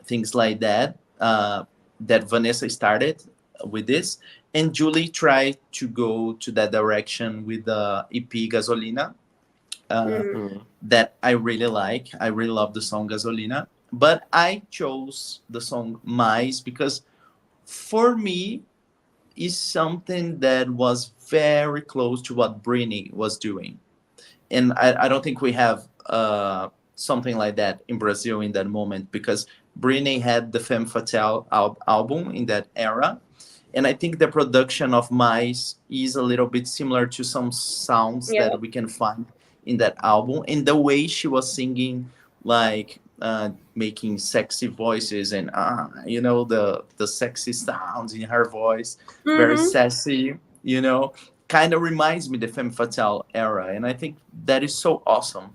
things like that. That Vanessa started with this, and Julie tried to go to that direction with the EP Gasolina. Uh, Mhm. Mm. that I really like. I really love the song Gasolina, but I chose the song Mais because for me is something that was very close to what Britney was doing. And I don't think we have something like that in Brazil in that moment because Britney had the Femme Fatale album in that era. And I think the production of Mais is a little bit similar to some sounds Yeah. that we can find in that album. And the way she was singing, like making sexy voices and the sexy sounds in her voice, very Mhm. sassy, kind of reminds me the Femme Fatale era, and I think that is so awesome.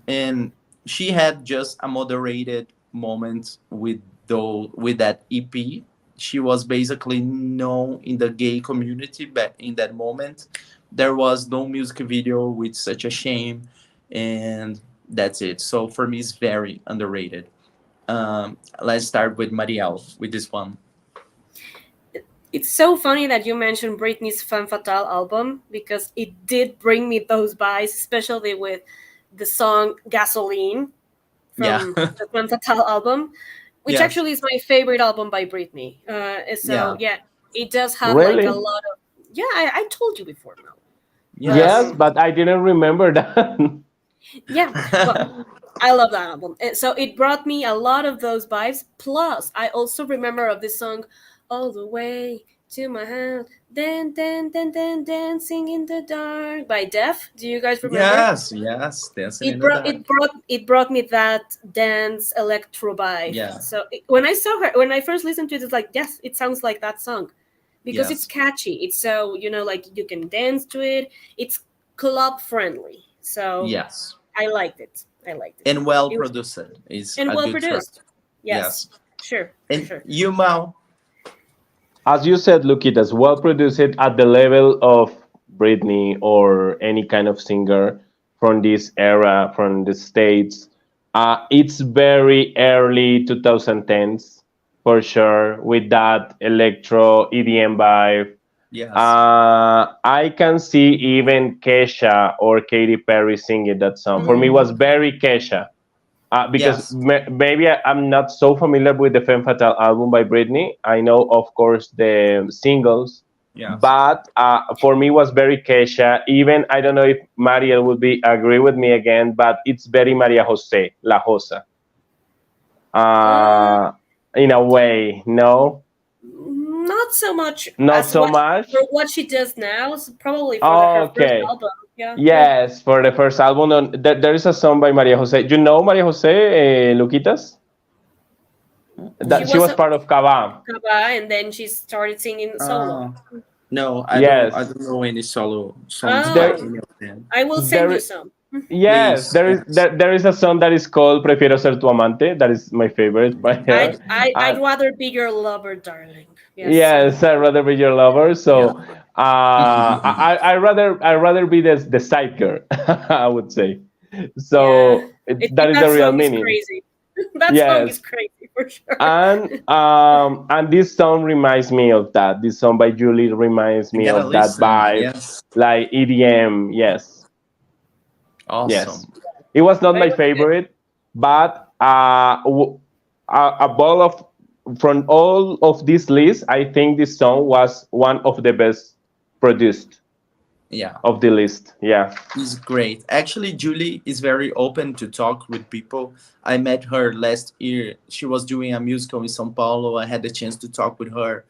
And she had just a moderated moment with that EP. She was basically known in the gay community, but in that moment, there was no music video, with such a shame, and that's it. So for me, it's very underrated. Let's start with Marielle with this one. It's so funny that you mentioned Britney's Femme Fatale album because it did bring me those vibes, especially with the song Gasoline Yeah, from the Femme Fatale album, which yes, actually is my favorite album by Britney. So yeah, yeah, it does have like a Really? lot of yeah. I told you before, Mel. yes. Yes, Um, but I didn't remember that. yeah, well, I love that album. So it brought me a lot of those vibes. Plus, I also remember of this song, "All the Way to My House," dancing in the dark by Def. Do you guys remember? Yes, yes, dancing in the dark. It brought me that dance electro vibe. Yeah, So when I saw her, when I first listened to it, it's like yes, it sounds like that song because it's yes, catchy. It's so like you can dance to it. It's club friendly. So yes. I liked it. I liked it. And well It was produced is and a well good track. produced. Yes, Yes. sure, for And sure. you, Mao? As you said, Luquitas, well produced at the level of Britney or any kind of singer from this era, from the States. It's very early 2010s for sure, with that electro EDM vibe. Yes. I can see even Kesha or Katy Perry singing that song. For me, it Mm. was very Kesha. Because Yes. maybe I'm not so familiar with the Femme Fatale album by Britney. I know, of course, the singles, Yes. but for me was very Kesha. Even I don't know if Mariel would be agree with me again, but it's very Maria Jose, La Josa. Uh, Uh, in a way, no, Not so much not as so what for much. what she does now. So probably for her first Okay, album. Yeah, yeah. yes, for the first album, there is a song by Maria Jose. You know Maria Jose, Luquitas? She That she was was a part of Kaba. Kaba, and then she started singing solo. Uh, no, I don't. I Yes, don't know any solo songs by there, Oh, any of them. I will send you there, some. yes, Please. Yes. there is a song that is called "Prefiero ser tu amante." That is my favorite by her. I'd And rather be your lover, darling. Yes. yes, I'd rather be your lover. So, I rather be the side girl. I would say. Yeah. So that is the That real song is meaning. crazy. That song is Yes, crazy for sure. and this song reminds me of that. This song by Julie reminds I me gotta of that listen. vibe, Yes. like EDM. Yes, yes. Awesome. It was not But it my was good. favorite, but above of from all of this list, I think this song was one of the best produced Yeah. of the list. Yeah. Is great. Actually, Julie is very open to talk with people. I met her last year. She was doing a musical in São Paulo. I had the chance to talk with her,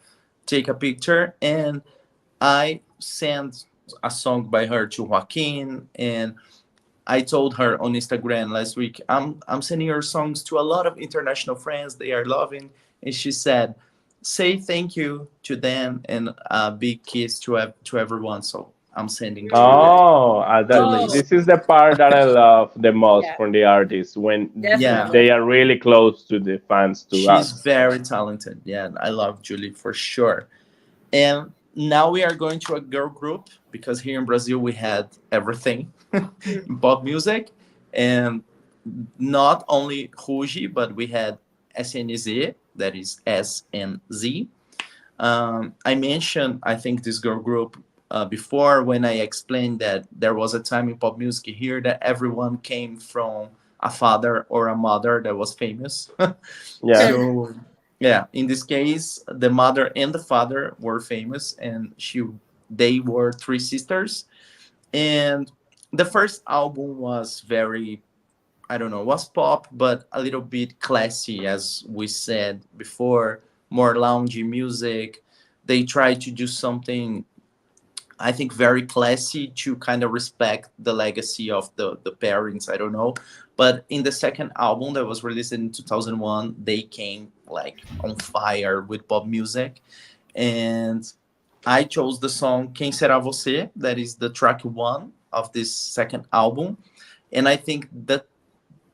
take a picture, and I sent a song by her to Joaquin, and I told her on Instagram last week, I'm sending her songs to a lot of international friends. They are loving, and she said, "Say thank you to them and a big kiss to everyone." So I'm sending to Mm. Oh, Oh, this is the part that I love the most yeah, from the artist when yeah. they definitely. are really close to the fans to She's us. very talented. Yeah, I love Julie for sure. And now we are going to a girl group because here in Brazil we had everything Mm. in pop music, and not only Ruge, but we had SNZ, that is SNZ. I mentioned, I think, this girl group before when I explained that there was a time in pop music here that everyone came from a father or a mother that was famous. Yes. So, yeah, in this case, the mother and the father were famous, and they were three sisters. And the first album was very, I don't know, was pop, but a little bit classy, as we said before, more loungy music. They tried to do something, I think, very classy to kind of respect the legacy of the parents. I don't know. But in the second album that was released in 2001, they came like on fire with pop music. And I chose the song Quem Será Você, that is the track one of this second album. And I think that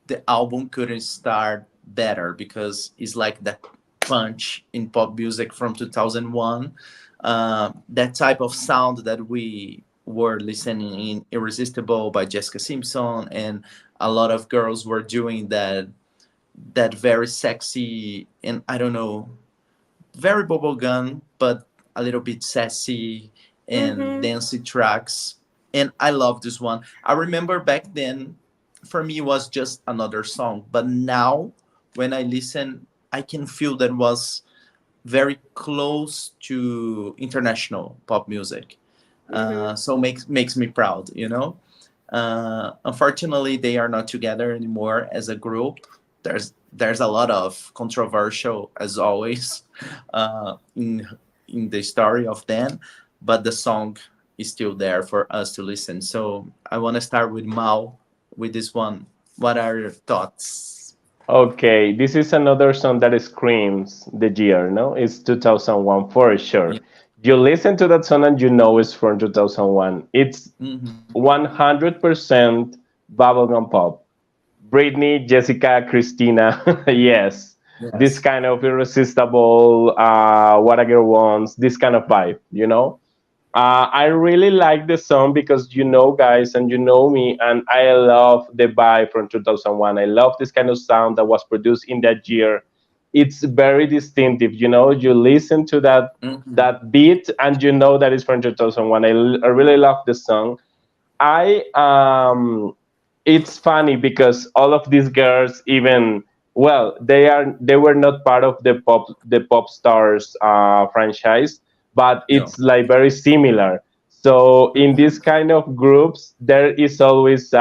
the album couldn't start better because it's like that punch in pop music from 2001, that type of sound that we were listening in Irresistible by Jessica Simpson, and a lot of girls were doing that very sexy, and I don't know, very bubblegum but a little bit sassy and Mm-hmm. dancey tracks. And I love this one. I remember back then, for me, it was just another song, but now when I listen, I can feel that was very close to international pop music. Mm-hmm. So makes me proud, you know. Unfortunately, they are not together anymore as a group. There's a lot of controversial, as always, in the story of them, but the song is still there for us to listen. So I want to start with Mao with this one. What are your thoughts? Okay, this is another song that screams the year, no? It's 2001 for sure. Yeah. You listen to that song and you know it's from 2001. It's Hmm. 100% bubblegum pop. Britney, Jessica, Christina, yes. This Yes. kind of irresistible, what a girl wants, this kind of vibe, you know? I really like the song because you know, guys, and you know me, and I love the vibe from 2001. I love this kind of sound that was produced in that year. It's very distinctive, you know. You listen to Hmm. that beat, and you know that it's from 2001. I really love the song. I It's funny because all of these girls, even well, they were not part of the pop stars franchise, but No. it's like very similar. So in this kind of groups, there is always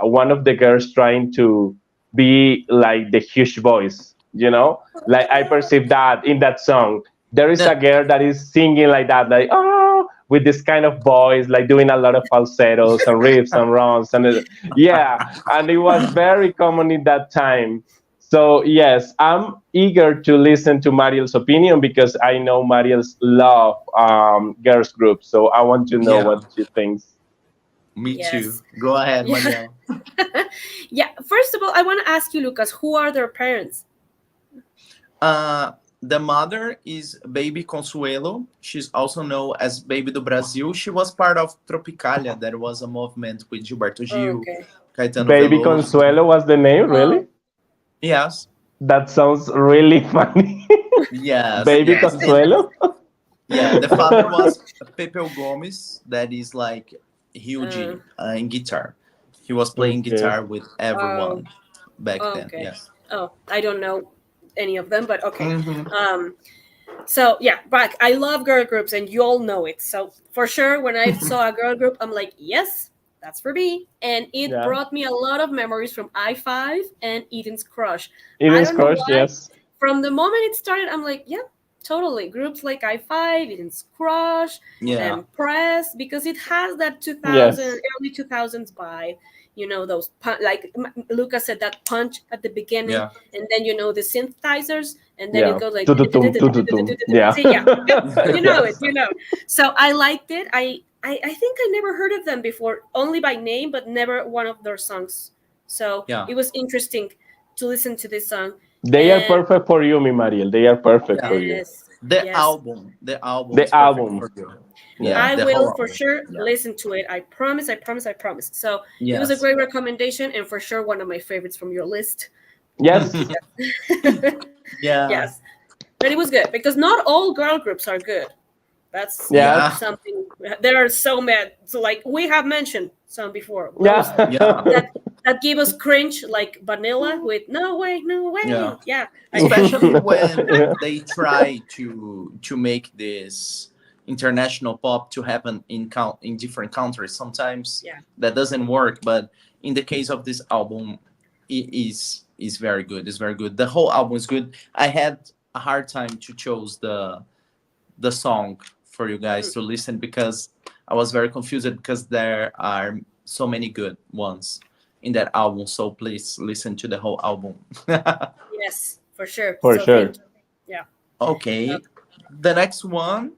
one of the girls trying to be like the huge voice, you know. Like I perceive that in that song, there is a girl that is singing like that, like oh, with this kind of voice, like doing a lot of falsettos and riffs and runs, and yeah, and it was very common in that time. So yes, I'm eager to listen to Mariel's opinion because I know Mariel's love girls groups. So I want to know Yeah, what she thinks. me too. Yes. Go ahead, Yeah. Marielle. Yeah. First of all, I want to ask you, Lucas, who are their parents? Uh, the mother is Baby Consuelo. She's also known as Baby do Brasil. She was part of Tropicalia. There was a movement with Gilberto Gil, Okay. Caetano Baby Veloso. Consuelo was the name, Oh, really? Yes, That sounds really funny. yes, Baby yes. And Consuelo? yeah, the father was Pepeu Gomes, that is like uh, huge in guitar. He was playing Okay. guitar with oh, everyone back then. okay. Yes. Oh, I don't know any of them, but okay. Hmm. Um, so yeah, but I love girl groups, and you all know it. So for sure, when I saw a girl group, I'm like, yes, that's for me, and it Yeah. brought me a lot of memories from I5 and Eden's Crush. I Eden's don't know Crush, why. yes. From the moment it started, I'm like, yeah, totally. Groups like I5, Eden's Crush, Yeah. and Press, because it has that 2000 Yes. early 2000s vibe. You know those like Lucas said, that punch at the beginning, Yeah. and then the synthesizers, and then it Yeah. goes like Tututum, tututum. Yeah. see, yeah, yep, you know it, Yes. you know. So I liked it. I think I never heard of them before, only by name, but never one of their songs. So Yeah. it was interesting to listen to this song. They are And perfect for you, mi Mariel. They are perfect Yeah. for you. yes, The yes, album. The album is The perfect album. for you. Yeah. Yeah. I The will whole for album. sure Yeah. listen to it. I promise, I promise, I promise. So it was a Yes. great recommendation, and for sure one of my favorites from your list. Yes. Yeah. Yes, but it was good because not all girl groups are good. That's Yeah. Yes. something. There are so many. So like we have mentioned some before. Those Yeah. Yeah. that that give us cringe, like Vanilla with "No way, no Yeah. way." Yeah, Especially when they try to make this international pop to happen in different countries. Sometimes yeah. that doesn't work, but in the case of this album, it is very good. It's very good. The whole album is good. I had a hard time to choose the song for you guys Mm, to listen because I was very confused because there are so many good ones in that album. So please listen to the whole album. yes, for sure. For So sure. thank you. Yeah. Uh, Okay, the next one,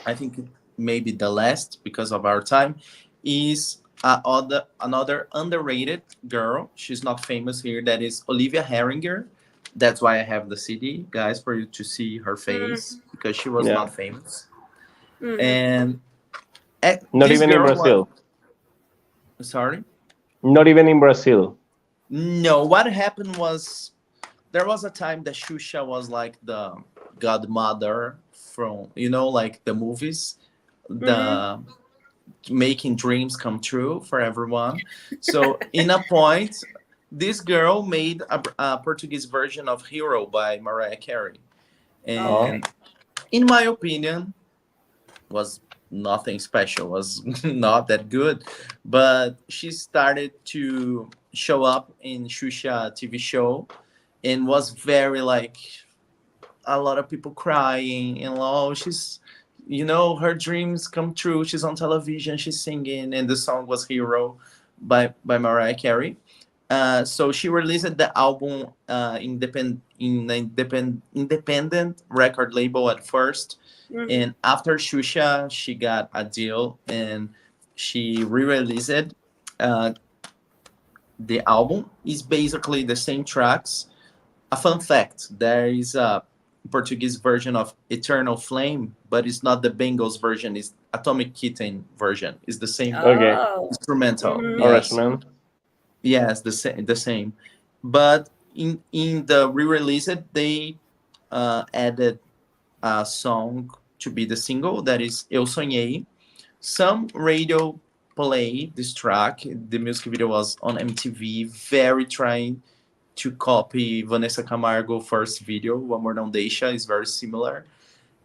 I think maybe the last because of our time, is another underrated girl. She's not famous here. That is Olivia Herringer. That's why I have the CD, guys, for you to see her face because she was Yeah. not famous. Mhm. And Not this even in girl was Brazil. sorry. Not even in Brazil. No, what happened was there was a time that Shusha was like the godmother from like the movies, Mhm. the making dreams come true for everyone. So in a point, this girl made a Portuguese version of Hero by Mariah Carey, Oh, Okay. and in my opinion, was nothing special. Was not that good, but she started to show up in Shusha TV show, and was very like a lot of people crying and oh she's her dreams come true, she's on television, she's singing, and the song was Hero by Mariah Carey. So she released the album independent record label at first, Mhm. and after Shusha she got a deal and she re-released it. uh, the album is basically the same tracks. A fun fact: there is a Portuguese version of Eternal Flame, but it's not the Bengals version. It's Atomic Kitten version. It's the same okay. Oh. instrumental. Mhm. Orange Yes, Man. yes, the same. But in the re-release, they added a song to be the single that is Eu Sonhei. Some radio play this track. The music video was on MTV, very trying to copy Vanessa Camargo first video, One More Down Deixa, is very similar.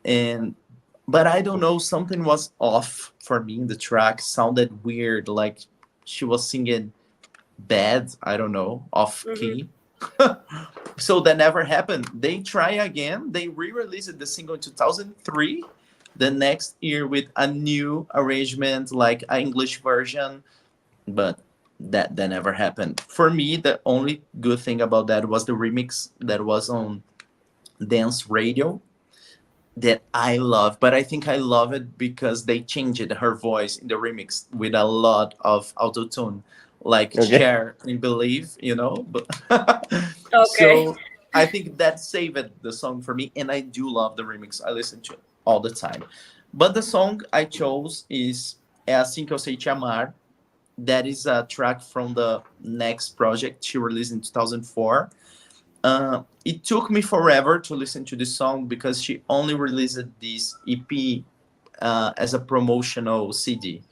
And but I don't know, something was off for me in the track, sounded weird, like she was singing bad, I don't know, off Mhm. key. So that never happened. They try again. They re-released the single in 2003, the next year with a new arrangement, like an English version, but that never happened. For me, the only good thing about that was the remix that was on Dance Radio that I love. But I think I love it because they changed her voice in the remix with a lot of autotune, like Okay. Cher in Believe, But Okay. so I think that saved the song for me, and I do love the remix. I listen to it all the time. But the song I chose is É Assim Que Eu Sei Te Amar. That is a track from the next project she released in 2004. It took me forever to listen to this song because she only released this EP as a promotional CD.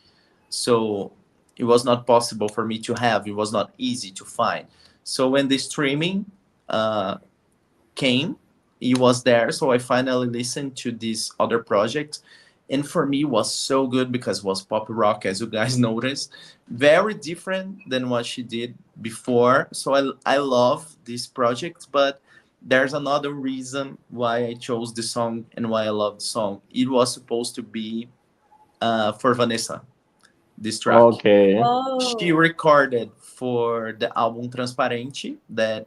So it was not possible for me to have, it was not easy to find. So when the streaming uh, came, it was there. So I finally listened to this other project, and for me it was so good because it was pop rock, as you guys noticed, very different than what she did before. So I love this project, but there's another reason why I chose the song and why I love the song. It was supposed to be for Vanessa, this track. Okay. She Oh. recorded for the album Transparente, that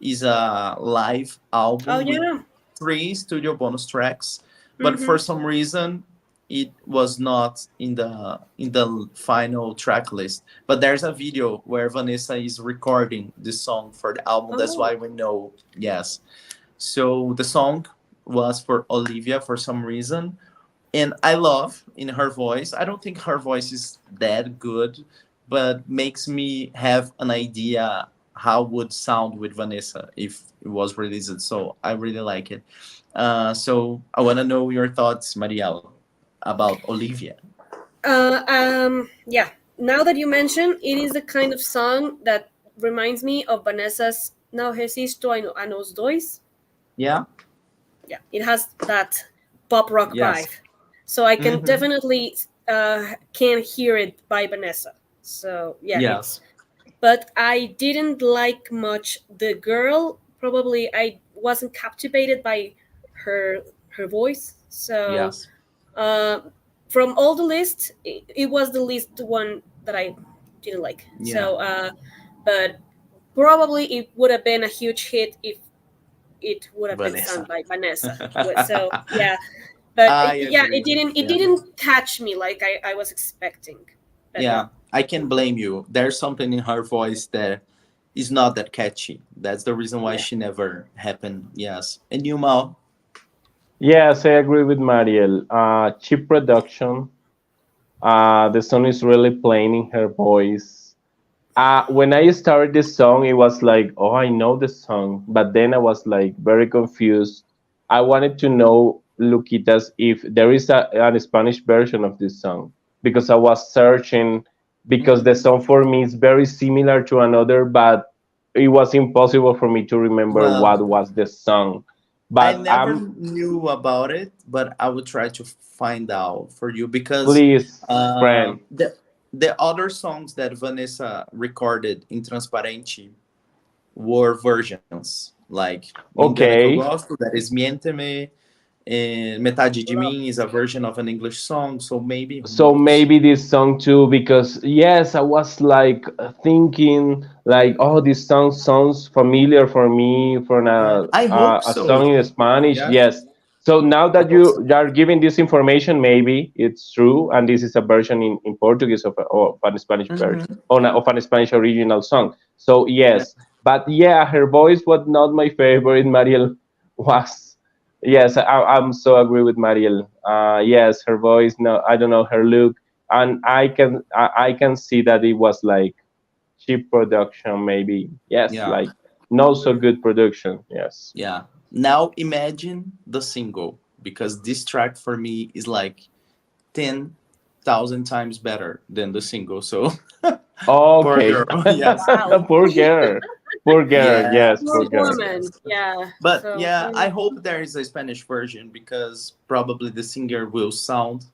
is a live Oh album with yeah. 3 studio bonus tracks, but for Mhm. some reason it was not in the final track list. But there's a video where Vanessa is recording this song for the album. That's Oh. why we know. Yes. So the song was for Olivia for some reason, and I love in her voice. I don't think her voice is that good, but makes me have an idea how would sound with Vanessa if it was released. So I really like it. So I want to know your thoughts, Marielle, about Olivia. Yeah. Now that you mention, it is the kind of song that reminds me of Vanessa's Não Resisto a Nós Dois. Yeah. Yeah, it has that pop rock Yes. vibe. So I can Mm-hmm. definitely can hear it by Vanessa. So yeah, it's Yes. but I didn't like much the girl. Probably I wasn't captivated by her her voice. So Yes. uh, from all the list, it was the least one that I didn't like. Yeah. So but probably it would have been a huge hit if it would have been sung Vanessa. by Vanessa. So yeah, but I yeah, agree. it Yeah. didn't catch me like I was expecting. But yeah. Yeah, I can blame you. There's something in her voice that is not that catchy. That's the reason why Yeah. she never happened. Yes. And you, Mal? Yes, I agree with Mariel. Cheap production. The song is really plain in her voice. When I started this song, it was like, oh, I know the song, but then I was like very confused. I wanted to know, Luquitas, if there is a Spanish version of this song because I was searching because the Mhm. song for me is very similar to another, but it was impossible for me to remember what Well, was the song. I But never knew about it, but I would try to find out for you because please, uh, friend. the the other songs that Vanessa recorded in Transparente were versions like Me Engana Que Eu Okay. Gosto, that is Miénteme, and Metade de Love. Mim is a version of an English song, so maybe, who So knows? maybe this song too, because yes, I was like thinking like, oh, this song sounds familiar for me from Yeah, a I a, hope a so. song in Spanish. Yes, Yes. So now I that hope so. you are giving this information, maybe it's true, and this is a version in Portuguese of an Spanish version Hmm. of an Spanish original song. So Yeah, yes, but yeah, her voice was not my favorite. Mariel was. Yes, I'm so agree with Mariel. Yes, her voice. No, I don't know her look, and I can see that it was like cheap production, maybe. Yes, yeah, like no so good production. Yes. yeah. Now imagine the single because this track for me is like 10,000 times better than the single. So poor Okay. girl. Yes. Wow. Poor girl. Poor girl. Yeah. Yes, Poor poor girl. woman. Yeah. But So yeah, I hope there is a Spanish version because probably the singer will sound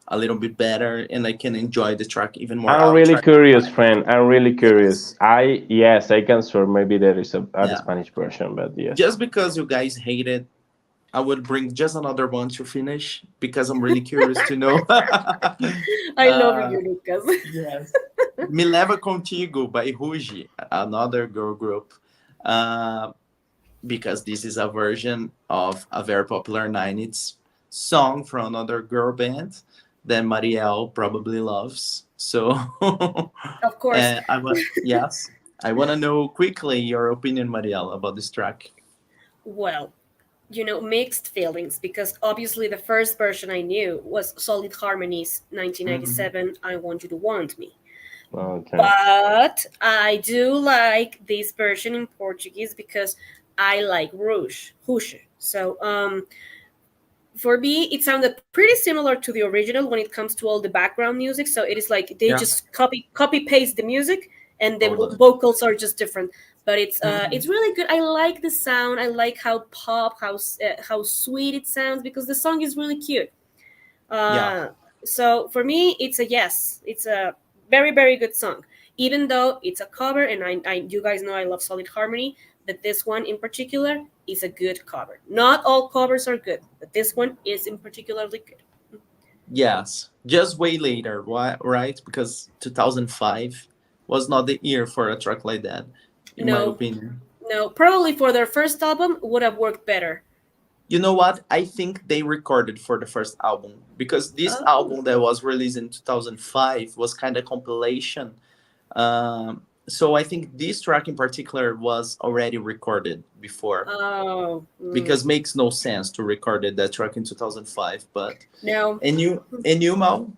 a little bit better and I can enjoy the track even more. I'm I'll really try to curious, find it. friend. I'm really curious. Yes. Yes, I can swear maybe there is a Yeah. Spanish version, but Just yes. because you guys hate it, I would bring just another one to finish because I'm really curious to know. I love uh, you, Lucas. yes. Me Leva Contigo by Ruge, another girl group. Uh, because this is a version of a very popular 90s song from another girl band that Marielle probably loves. So, Of course. yes, I want to know quickly your opinion, Marielle, about this track. Well, mixed feelings because obviously the first version I knew was Solid Harmony's Mhm. 1997 I Want You to Want Me. Okay. But I do like this version in Portuguese because I like Rouge. So for me it sounded pretty similar to the original when it comes to all the background music. So it is like they Yeah, just copy paste the music and the totally. vocals are just different. But it's Mhm. really good. I like the sound. I like how pop, how sweet it sounds because the song is really cute. Yeah, Uh, so for me, it's a yes. It's a very very good song, even though it's a cover, and you guys know I love Solid Harmony, but this one in particular is a good cover. Not all covers are good, but this one is in particularly good. yes. Just way later, why, right? Because 2005 was not the year for a track like that, in my No, opinion. no, probably for their first album would have worked better. You know what? I think they recorded for the first album because this Oh, album that was released in 2005 was kind of compilation. So I think this track in particular was already recorded before oh, because makes no sense to record it, that track in 2005. But no. and you Mal?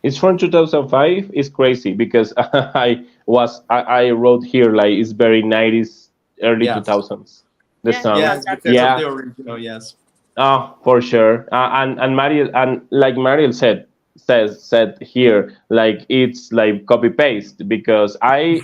It's from 2005. It's crazy because I wrote here like it's very 90s, early Yes, 2000s. The Yeah, song. yes, that's because of true. the Yeah. original. Yes. Oh, for sure. And Mariel and like Mariel said here, like it's like copy paste because I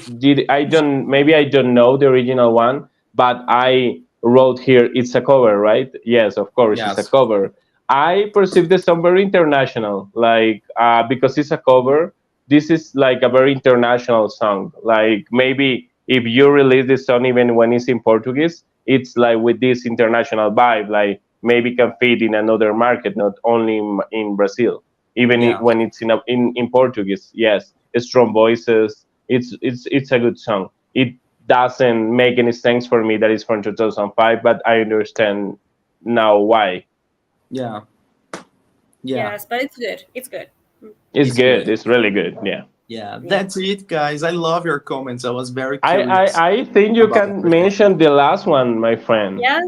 don't maybe I don't know the original one, but I wrote here it's a cover, right? Yes, of course it's a Yes. cover. I perceive the song very international, like because it's a cover. This is like a very international song. Like maybe if you release this song even when it's in Portuguese, it's like with this international vibe, like maybe can fit in another market, not only in Brazil. Even Yeah. when it's in Portuguese, yes, strong voices. It's a good song. It doesn't make any sense for me that it's from 2005, but I understand now why. Yeah. Yeah. Yes, but it's good. It's good. It's It's good. good. It's really good. Yeah. Yeah, Yeah. that's it, guys. I love your comments. I was very I, curious I think you about can everything. mention the last one, my friend. Yeah.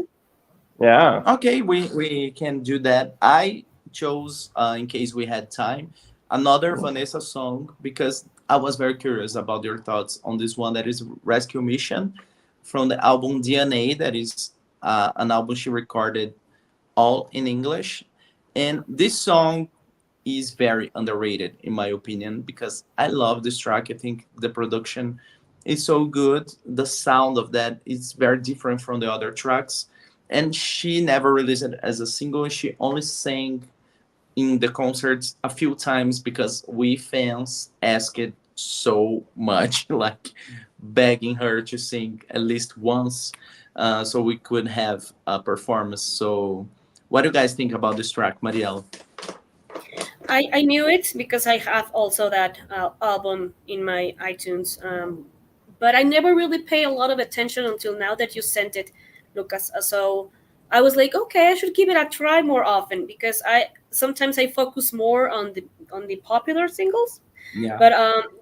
Yeah. Okay, we can do that. I chose, in case we had time, another Vanessa song because I was very curious about your thoughts on this one that is Rescue Mission from the album DNA. That is an album she recorded all in English. And this song is very underrated, in my opinion, because I love this track. I think the production is so good. The sound of that is very different from the other tracks. And she never released it as a single. She only sang in the concerts a few times because we fans asked it so much, like begging her to sing at least once, so we could have a performance. So, what do you guys think about this track, Marielle? I knew it because I have also that album in my iTunes. But I never really pay a lot of attention until now that you sent it, Lucas. So I was like, okay, I should give it a try more often because I sometimes I focus more on the popular singles. Yeah, But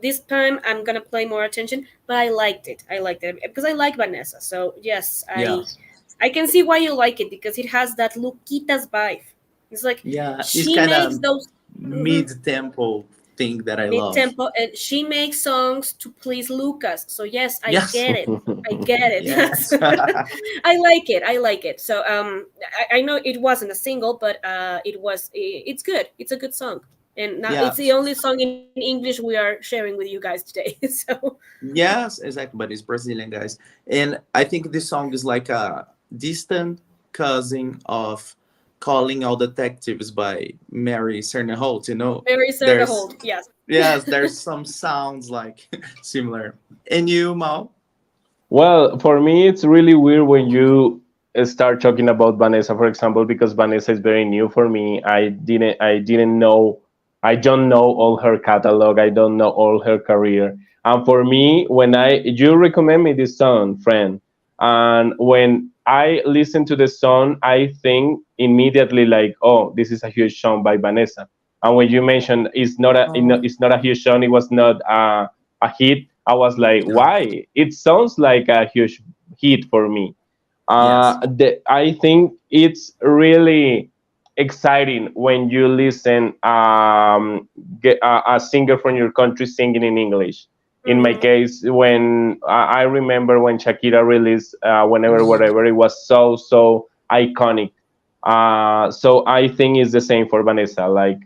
this time I'm gonna play more attention. But I liked it. I liked it because I like Vanessa. So yes, yeah, I can see why you like it because it has that Luquitas vibe. It's like yeah. It's she kind makes of those. Mhm, mid-tempo thing that I mid love. tempo, and she makes songs to please Lucas. So yes, I Yes, get it. I get it. Yes, yes, I like it. I like it. So I know it wasn't a single, but it's good. It's a good song, and now yeah, it's the only song in English we are sharing with you guys today. So yes, exactly. But it's Brazilian, guys, and I think this song is like a distant cousin of "Calling All Detectives" by Mary Serneholt. You know, very Sarah there's Holt. Yes. yes, there's some sounds like similar. And you, Mal? Well, for me, it's really weird when you start talking about Vanessa, for example, because Vanessa is very new for me. I didn't know, I don't know all her catalog. I don't know all her career. And for me, you recommend me this song, friend, and when I listen to the song, I think immediately like, oh, this is a huge song by Vanessa. And when you mentioned Oh, it's not a huge song, it was not a hit. I was like, yeah. why? It sounds like a huge hit for me. Yes. I think it's really exciting when you listen get a singer from your country singing in English. In my Mhm. case, when I remember when Shakira released "Whenever Whatever," it was so iconic. So I think it's the same for Vanessa. Like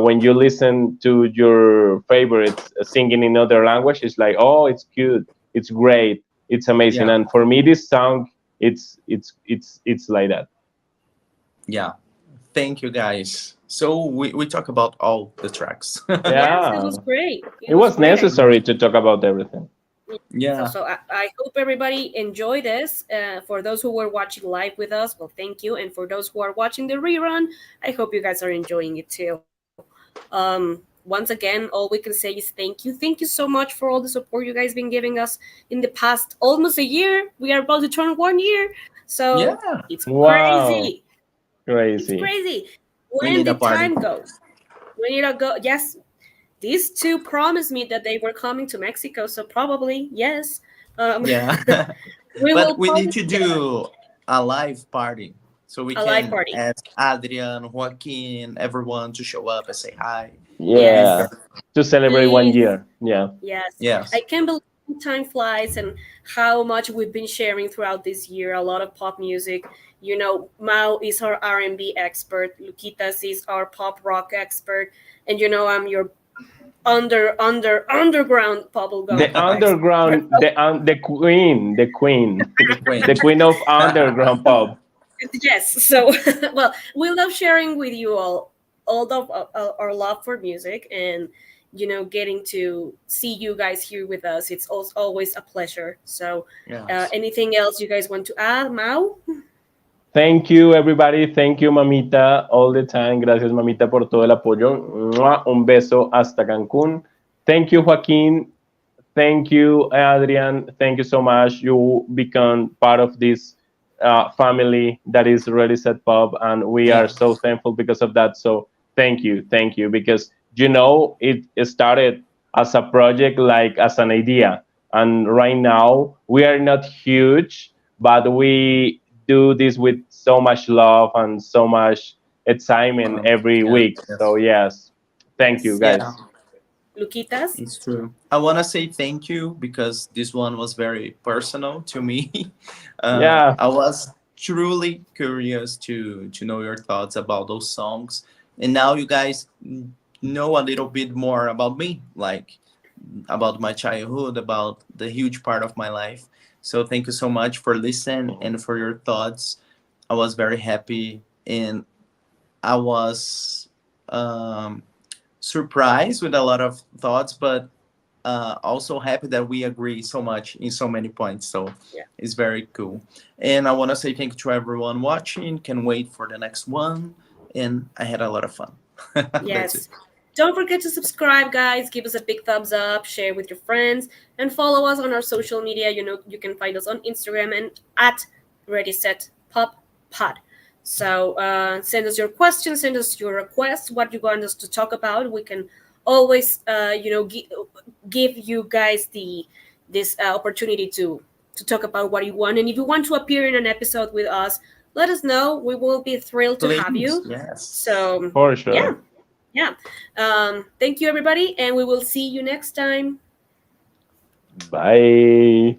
when you listen to your favorites singing in other language, it's like, oh, it's cute, it's great, it's amazing. Yeah. And for me, this song, it's like that. Yeah. Thank you, guys. So we talk about all the tracks. Yes, it Yeah, was great. It it was was great. necessary to talk about everything. Yeah. So I hope everybody enjoyed this. For those who were watching live with us, well, thank you. And for those who are watching the rerun, I hope you guys are enjoying it too. Once again, all we can say is thank you. Thank you so much for all the support you guys been giving us in the past almost a year. We are about to turn 1 year. So Yeah. it's Wow, crazy. It's crazy. crazy. We When need a the party. time goes, we need to go. Yes, these two promised me that they were coming to Mexico, so probably yes. Um, Yeah. we But will we need party to together. do a live party so we A live can party. ask Adrian, Joaquin, everyone to show up and say hi. Be Yes. Yeah, there. to celebrate one Please. year. Yeah. Yes. I Yes. can't believe time flies and how much we've been sharing throughout this year. A lot of pop music. You know, Mao is our R&B expert. Luquitas is our pop rock expert. And you know, I'm your underground The bubblegum pop expert. underground, the queen, The queen. the queen of underground pop. Yes. So, well, we love sharing with you all of our love for music and getting to see you guys here with us. It's also always a pleasure. So, Yes. anything else you guys want to add, Mao? Thank you, everybody. Thank you, mamita, all the time. Gracias, mamita, por todo el apoyo. ¡Mua! Un beso hasta Cancún. Thank you, Joaquin. Thank you, Adrian. Thank you so much. You become part of this family that is Ready Set Pop, and we are Yeah. so thankful because of that. So thank you, because it started as a project, like as an idea. And right now we are not huge, but we do this with so much love and so much excitement every Yeah, week. yes. So yes, thank you Yes. Yeah, guys. Luquitas? it's true. I want to say thank you because this one was very personal to me. Yeah. I was truly curious to know your thoughts about those songs, and now you guys know a little bit more about me, like about my childhood, about the huge part of my life. So thank you so much for listening and for your thoughts. I was very happy, and I was surprised with a lot of thoughts, but also happy that we agree so much in so many points. So Yeah. it's very cool. And I want to say thank you to everyone watching. Can wait for the next one. And I had a lot of fun. That's it. Yes. Don't forget to subscribe, guys. Give us a big thumbs up, share with your friends, and follow us on our social media. You know, you can find us on Instagram and at Ready Set Pop Pod. So send us your questions, send us your requests, what you want us to talk about. We can always, give you guys this opportunity to talk about what you want. And if you want to appear in an episode with us, let us know. We will be thrilled to have Please, you. yes. So For yeah, sure. yeah. Thank you, everybody, and we will see you next time. Bye.